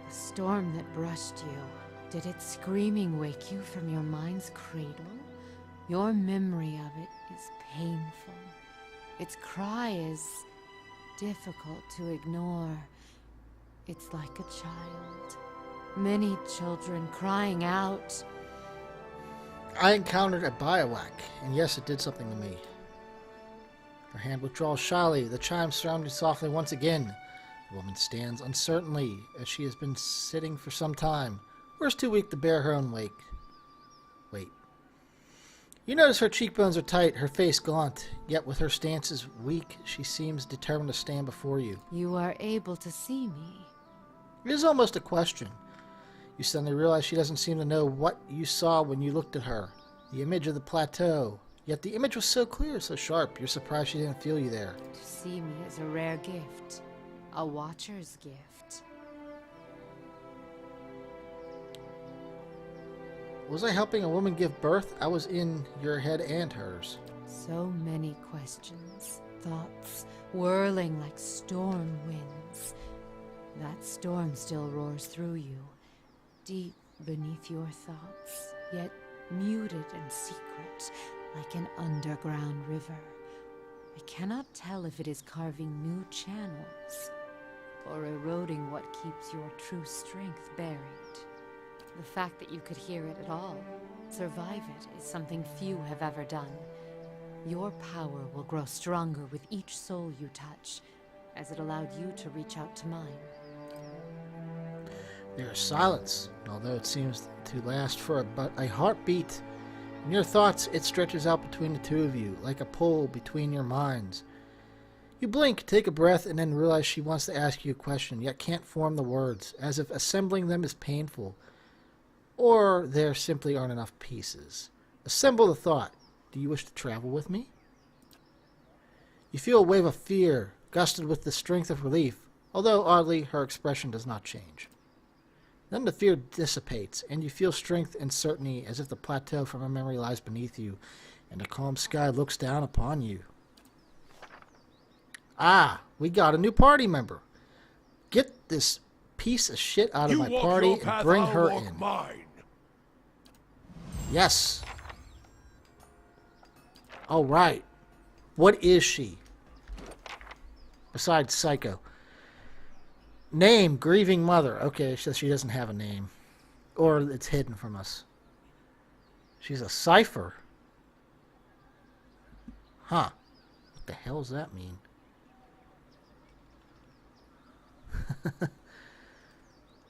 The storm that brushed you. Did its screaming wake you from your mind's cradle? Your memory of it is painful. Its cry is difficult to ignore. It's like a child. Many children crying out. I encountered a biowac, and yes, it did something to me. Her hand withdraws shyly, the chimes sounding softly once again. The woman stands uncertainly, as she has been sitting for some time, or is too weak to bear her own weight. Wait. You notice her cheekbones are tight, her face gaunt, yet with her stances weak, she seems determined to stand before you. You are able to see me. It is almost a question. You suddenly realize she doesn't seem to know what you saw when you looked at her. The image of the plateau. Yet the image was so clear, so sharp, you're surprised she didn't feel you there. To see me is a rare gift. A watcher's gift. Was I helping a woman give birth? I was in your head and hers. So many questions, thoughts, whirling like storm winds. That storm still roars through you, deep beneath your thoughts, yet muted and secret, like an underground river. I cannot tell if it is carving new channels, or eroding what keeps your true strength buried. The fact that you could hear it at all, survive it, is something few have ever done. Your power will grow stronger with each soul you touch, as it allowed you to reach out to mine. There is silence, although it seems to last for but a heartbeat. In your thoughts, it stretches out between the two of you, like a pull between your minds. You blink, take a breath, and then realize she wants to ask you a question, yet can't form the words, as if assembling them is painful. Or there simply aren't enough pieces. Assemble the thought. Do you wish to travel with me? You feel a wave of fear, gusted with the strength of relief, although oddly, her expression does not change. Then the fear dissipates, and you feel strength and certainty as if the plateau from her memory lies beneath you, and a calm sky looks down upon you. Ah, we got a new party member. Get this piece of shit out of my party and bring her in. Mine. Yes. All right. What is she? Besides Psycho. Name, Grieving Mother. Okay, so she doesn't have a name. Or it's hidden from us. She's a cipher. Huh. What the hell does that mean?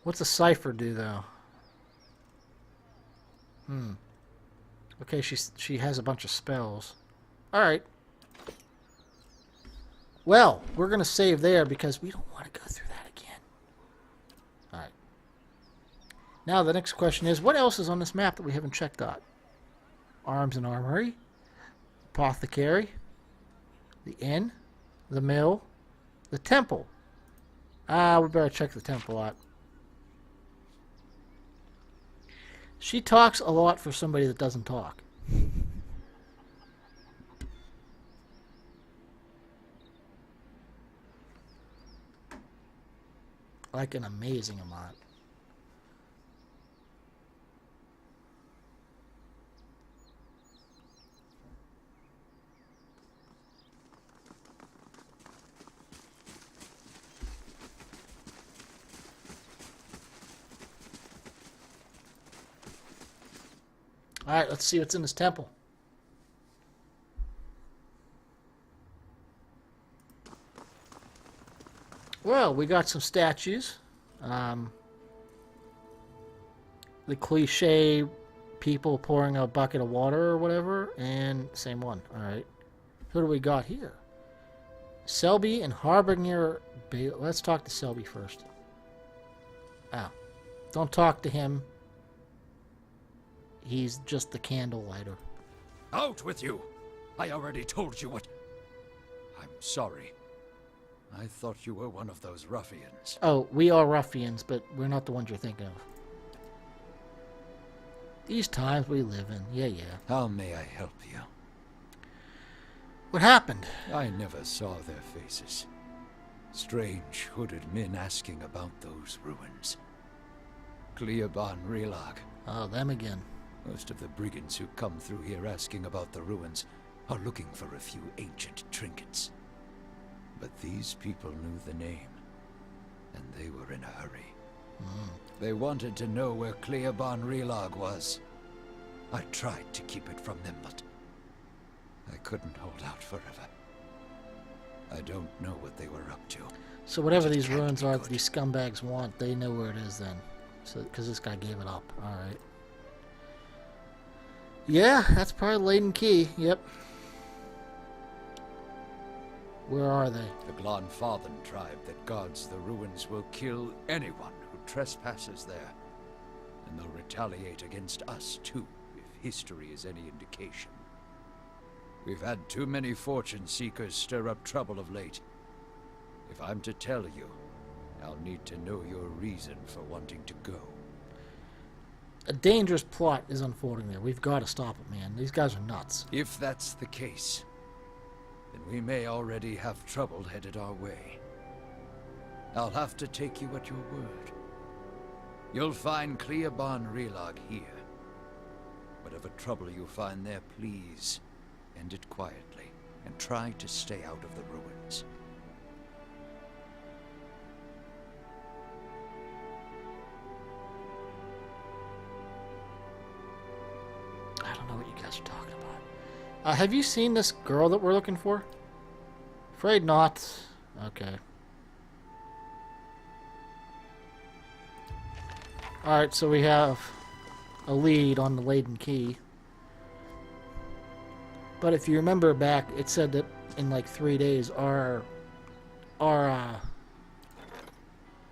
What's a cipher do, though? Okay, she has a bunch of spells. Alright. Well, we're going to save there because we don't want to go through that again. Alright. Now the next question is, what else is on this map that we haven't checked out? Arms and Armory. Apothecary. The Inn. The Mill. The Temple. We better check the temple out. She talks a lot for somebody that doesn't talk. Like an amazing amount. Alright, let's see what's in this temple. Well, we got some statues. The cliche people pouring a bucket of water or whatever, and same one. Alright. Who do we got here? Selby and Harbinger. Let's talk to Selby first. Oh. Don't talk to him. He's just the candle lighter. Out with you! I already told you what... I'm sorry. I thought you were one of those ruffians. Oh, we are ruffians, but we're not the ones you're thinking of. These times we live in. Yeah. How may I help you? What happened? I never saw their faces. Strange hooded men asking about those ruins. Cleoban Relag. Oh, them again. Most of the brigands who come through here asking about the ruins are looking for a few ancient trinkets. But these people knew the name, and they were in a hurry. They wanted to know where Cleoban Relag was. I tried to keep it from them, but I couldn't hold out forever. I don't know what they were up to. So whatever these ruins are that these scumbags want, they know where it is then. So, because this guy gave it up. Alright. Yeah, that's probably Leyden Key. Yep. Where are they? The Glanfathan tribe that guards the ruins will kill anyone who trespasses there. And they'll retaliate against us, too, if history is any indication. We've had too many fortune seekers stir up trouble of late. If I'm to tell you, I'll need to know your reason for wanting to go. A dangerous plot is unfolding there. We've got to stop it, man. These guys are nuts. If that's the case, then we may already have trouble headed our way. I'll have to take you at your word. You'll find Cleoban Relag here. Whatever trouble you find there, please end it quietly and try to stay out of the ruins. I don't know what you guys are talking about. Have you seen this girl that we're looking for? Afraid not. Okay. Alright, so we have a lead on the Leyden Key. But if you remember back, it said that in like 3 days our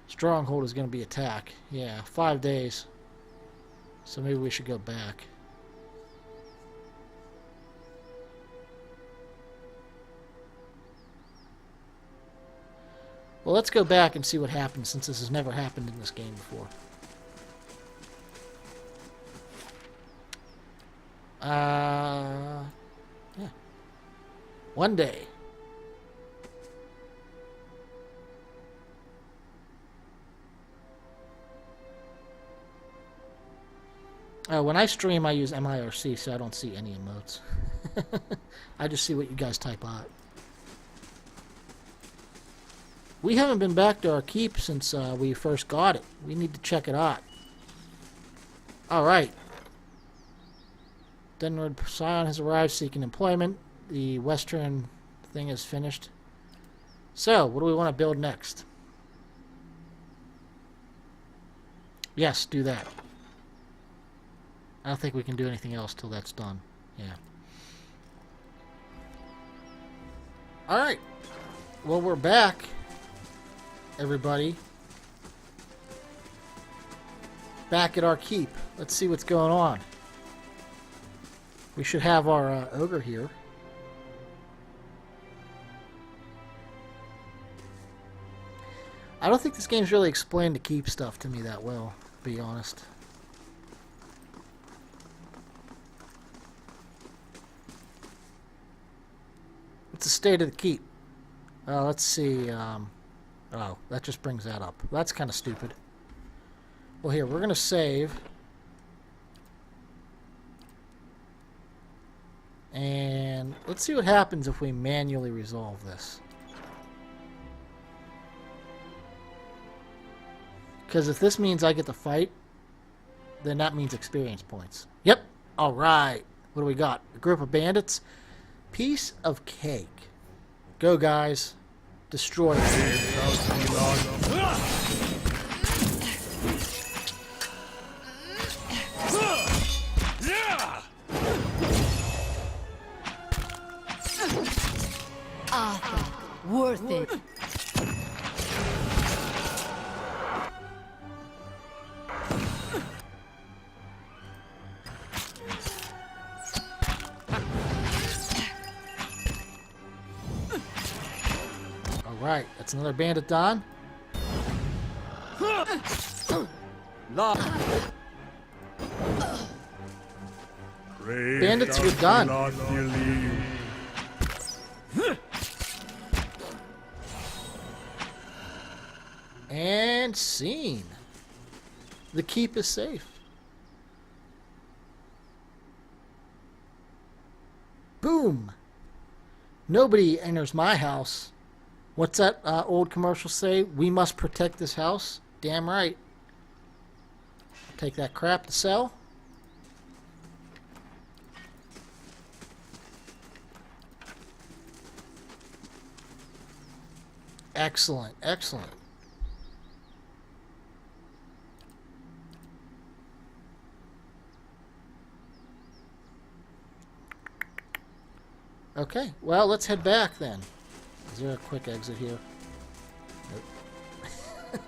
stronghold is going to be attacked. Yeah, 5 days. So maybe we should go back. Well, let's go back and see what happens, since this has never happened in this game before. Yeah. One day. When I stream, I use MIRC, so I don't see any emotes. I just see what you guys type out. We haven't been back to our keep since we first got it. We need to check it out. Alright. Denrod Scion has arrived seeking employment. The western thing is finished. So, what do we want to build next? Yes, do that. I don't think we can do anything else till that's done. Yeah. Alright. Well, we're back, everybody. Back at our keep. Let's see what's going on. We should have our ogre here. I don't think this game's really explained the keep stuff to me that well, to be honest. What's the state of the keep? Let's see. Oh, that just brings that up. That's kind of stupid. Well, here, we're going to save. And let's see what happens if we manually resolve this. Because if this means I get to fight, then that means experience points. Yep. All right. What do we got? A group of bandits. Piece of cake. Go, guys. Destroy it. Arthur, worth it. Alright, that's another bandit done. Bandits, you're done. And scene. The keep is safe. Boom. Nobody enters my house. What's that old commercial say? We must protect this house. Damn right. Take that crap to sell. Excellent, excellent. Okay, well, let's head back then. Is there a quick exit here? Nope.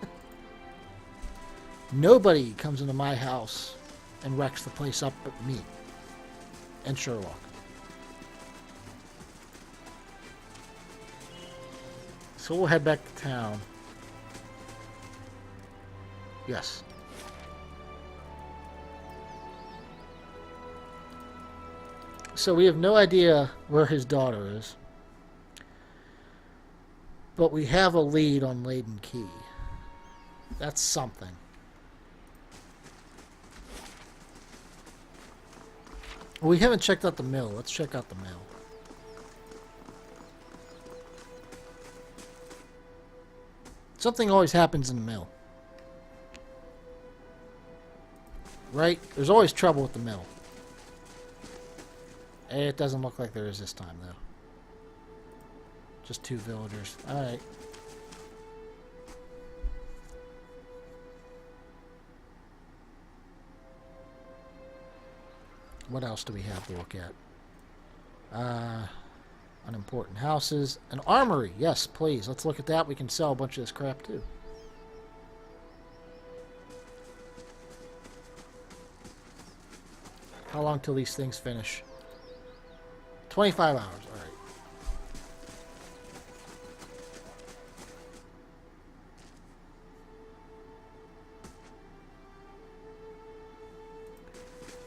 Nobody comes into my house and wrecks the place up but me and Sherlock. So we'll head back to town. Yes. So we have no idea where his daughter is. But we have a lead on Leyden Key. That's something. We haven't checked out the mill. Let's check out the mill. Something always happens in the mill. Right? There's always trouble with the mill. It doesn't look like there is this time, though. Just 2 villagers. Alright. What else do we have to look at? Unimportant houses. An armory. Yes, please. Let's look at that. We can sell a bunch of this crap, too. How long till these things finish? 25 hours. Alright.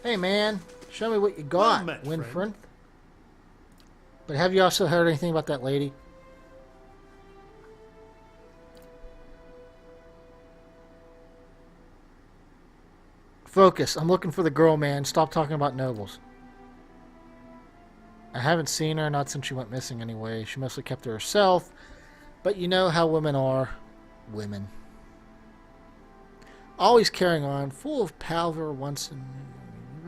Hey, man. Show me what you got, Winfriend. But have you also heard anything about that lady? Focus. I'm looking for the girl, man. Stop talking about nobles. I haven't seen her, not since she went missing anyway. She mostly kept to herself. But you know how women are. Women. Always carrying on. Full of palaver once and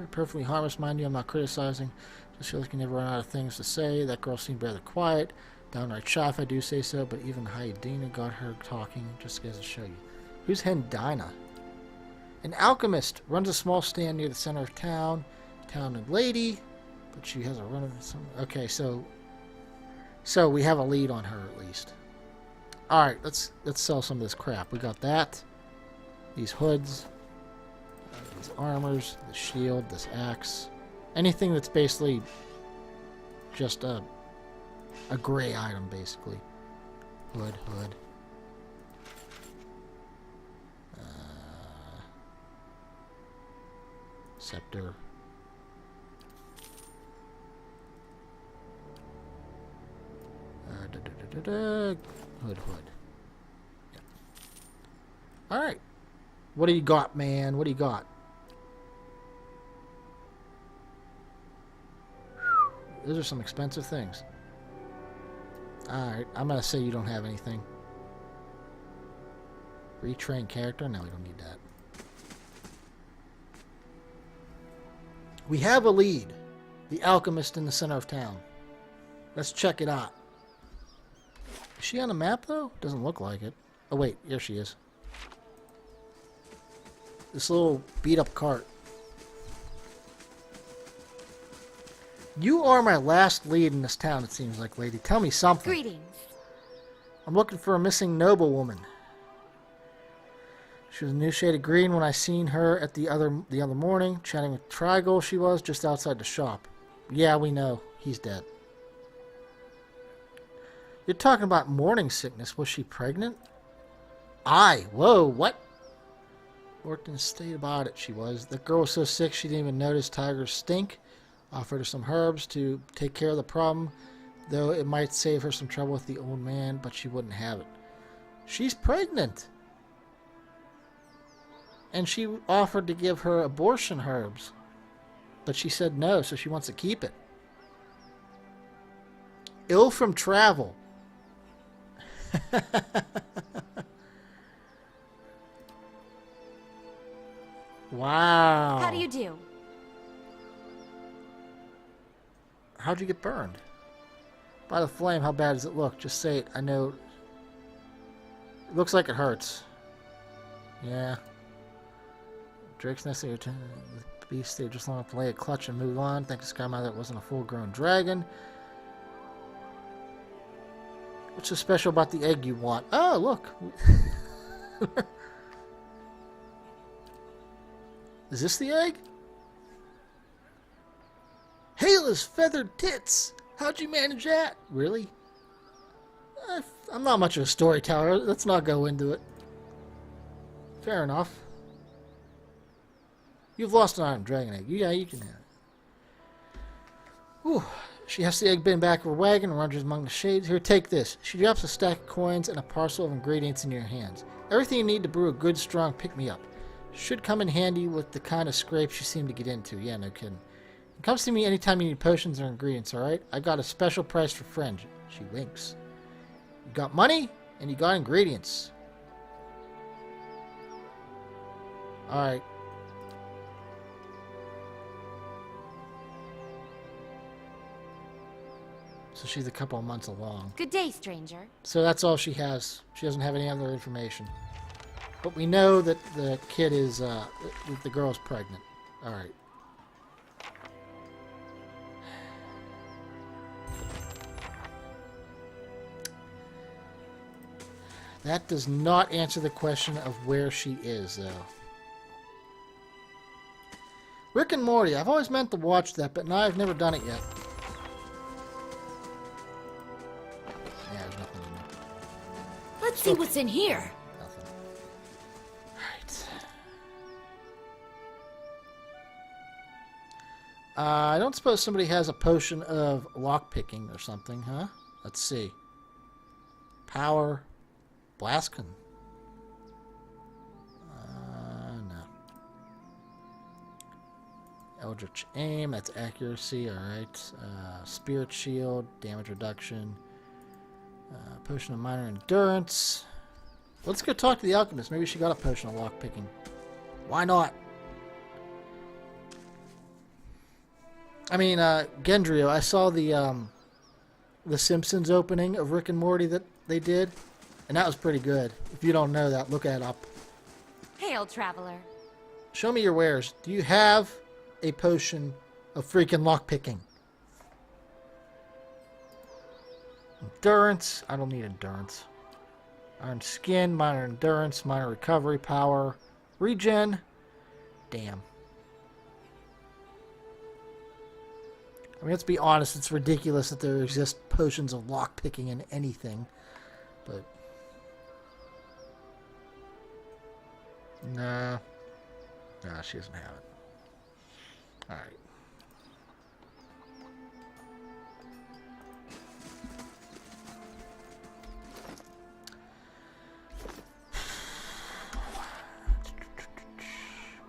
perfectly harmless, mind you. I'm not criticizing. Just feel like you never run out of things to say. That girl seemed rather quiet. Downright shy if I do say so. But even Hyedina got her talking. Just goes to show you. Who's Hyedina? An alchemist. Runs a small stand near the center of town. Talented lady. But she has a run of some. Okay, so we have a lead on her at least. All right, let's sell some of this crap. We got that. These hoods, these armors, the shield, this axe, anything that's basically just a gray item, basically. Hood. Scepter. Hood. Yeah. All right. What do you got, man? What do you got? Those are some expensive things. Alright, I'm going to say you don't have anything. Retrain character? No, we don't need that. We have a lead. The alchemist in the center of town. Let's check it out. Is she on the map, though? Doesn't look like it. Oh, wait. Here she is. This little beat-up cart. You are my last lead in this town, it seems like, lady. Tell me something. Greetings. I'm looking for a missing noblewoman. She was a new shade of green when I seen her at the other morning, chatting with Trigol. She was just outside the shop. Yeah, we know. He's dead. You're talking about morning sickness. Was she pregnant? Aye. Whoa, what? Worked in a state about it, she was. The girl was so sick she didn't even notice Tiger's stink. Offered her some herbs to take care of the problem, though it might save her some trouble with the old man, but she wouldn't have it. She's pregnant. And she offered to give her abortion herbs. But she said no, so she wants to keep it. Ill from travel. Wow. How do you do? How'd you get burned? By the flame, how bad does it look? Just say it. I know. It looks like it hurts. Yeah. Drake's necessary to the beast stayed just long enough to lay a clutch and move on. Thank the Sky Mother it wasn't a full-grown dragon. What's so special about the egg you want? Oh, look. Is this the egg? Hela's feathered tits. How'd you manage that? Really? I'm not much of a storyteller. Let's not go into it. Fair enough. You've lost an iron dragon egg. Yeah, you can have it. Whew. She has the egg bin back of her wagon and runs among the shades. Here, take this. She drops a stack of coins and a parcel of ingredients in your hands. Everything you need to brew a good, strong pick-me-up. Should come in handy with the kind of scrapes you seem to get into. Yeah, no kidding. Come see me anytime you need potions or ingredients, alright? I got a special price for friends. She winks. You got money, and you got ingredients. Alright. So she's a couple of months along. Good day, stranger. So that's all she has. She doesn't have any other information. But we know that the kid is, that the girl's pregnant. Alright. That does not answer the question of where she is, though. Rick and Morty. I've always meant to watch that, but now I've never done it yet. Yeah, there's nothing in there. Let's see what's in here. Nothing. Alright. I don't suppose somebody has a potion of lockpicking or something, huh? Let's see. Power. Blaskin. No. Eldritch Aim, that's accuracy, alright. Spirit Shield, damage reduction. Potion of Minor Endurance. Let's go talk to the alchemist. Maybe she got a potion of lockpicking. Why not? I mean, Gendrio, I saw the Simpsons opening of Rick and Morty that they did, and that was pretty good. If you don't know that, look that up. Hail, traveler. Show me your wares. Do you have a potion of freaking lockpicking? Endurance. I don't need endurance. Iron Skin, minor endurance, minor recovery power, regen. Damn. I mean, let's be honest, it's ridiculous that there exist potions of lockpicking in anything. But nah. Nah, she doesn't have it. Alright.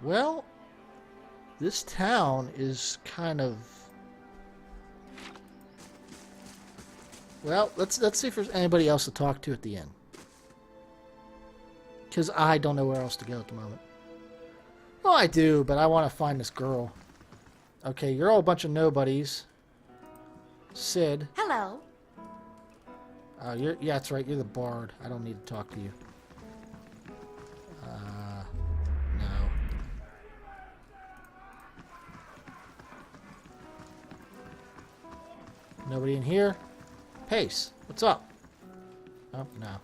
Well, this town is kind of... Well, let's see if there's anybody else to talk to at the inn. Because I don't know where else to go at the moment. Well, I do, but I want to find this girl. Okay, you're all a bunch of nobodies. Sid. Hello. Yeah, that's right. You're the bard. I don't need to talk to you. No. Nobody in here? Pace, what's up? Oh, no.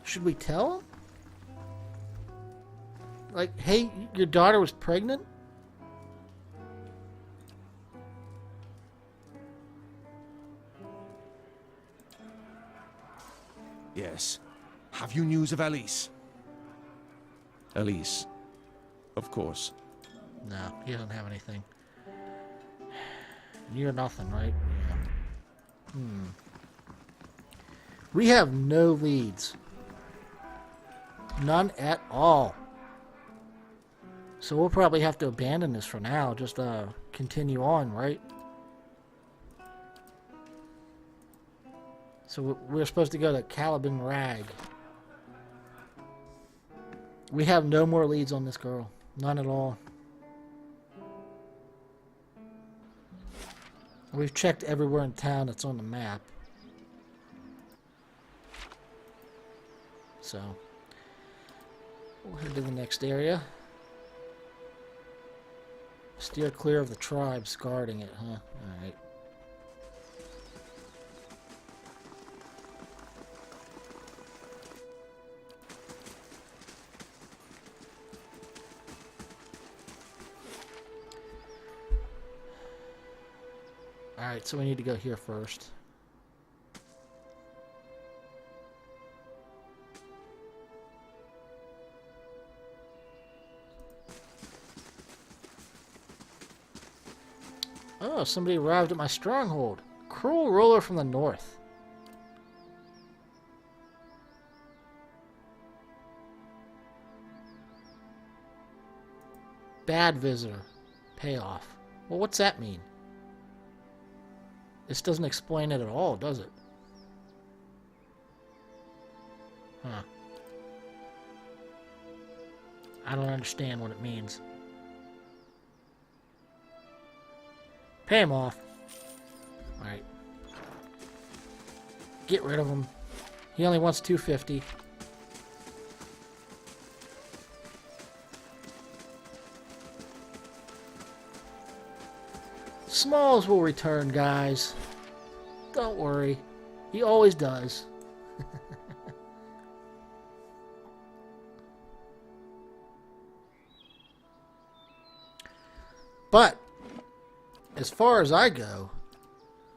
Should we tell him? Like, hey, your daughter was pregnant? Yes. Have you news of Alice? Alice. Of course. No, he doesn't have anything. You're nothing, right? Yeah. We have no leads. None at all. So we'll probably have to abandon this for now. Just continue on, right? So we're supposed to go to Caliban Rag. We have no more leads on this girl. None at all. We've checked everywhere in town that's on the map. So we'll head to the next area. Steer clear of the tribes guarding it, huh? Alright. Alright, so we need to go here first. Oh, somebody arrived at my stronghold. Cruel ruler from the north. Bad visitor. Payoff. Well, what's that mean? This doesn't explain it at all, does it? Huh. I don't understand what it means. Pay him off. Alright. Get rid of him. He only wants 250. Smalls will return, guys. Don't worry. He always does. But as far as I go,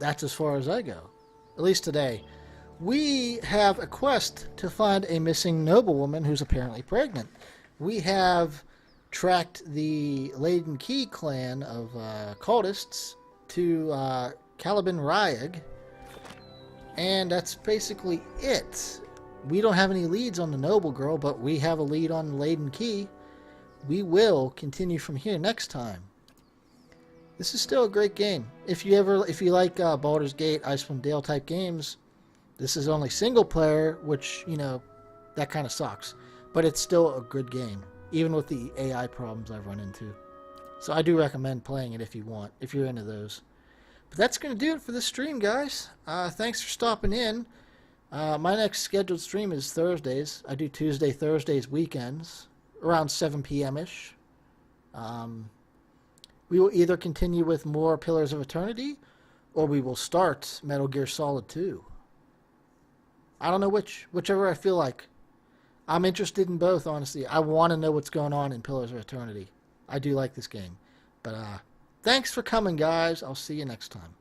that's as far as I go. At least today. We have a quest to find a missing noblewoman who's apparently pregnant. We have tracked the Leaden Key clan of cultists to Caliban Rag, and that's basically it. we don't have any leads on the Noble Girl, but we have a lead on Leaden Key. We will continue from here next time. This is still a great game. If you like Baldur's Gate, Icewind Dale type games, this is only single player, which, you know, that kind of sucks. But it's still a good game, even with the AI problems I've run into. So I do recommend playing it if you want, if you're into those. But that's going to do it for this stream, guys. Thanks for stopping in. My next scheduled stream is Thursdays. I do Tuesday, Thursdays, weekends, around 7 p.m.-ish. We will either continue with more Pillars of Eternity, or we will start Metal Gear Solid 2. I don't know whichever I feel like. I'm interested in both, honestly. I want to know what's going on in Pillars of Eternity. I do like this game. But thanks for coming, guys. I'll see you next time.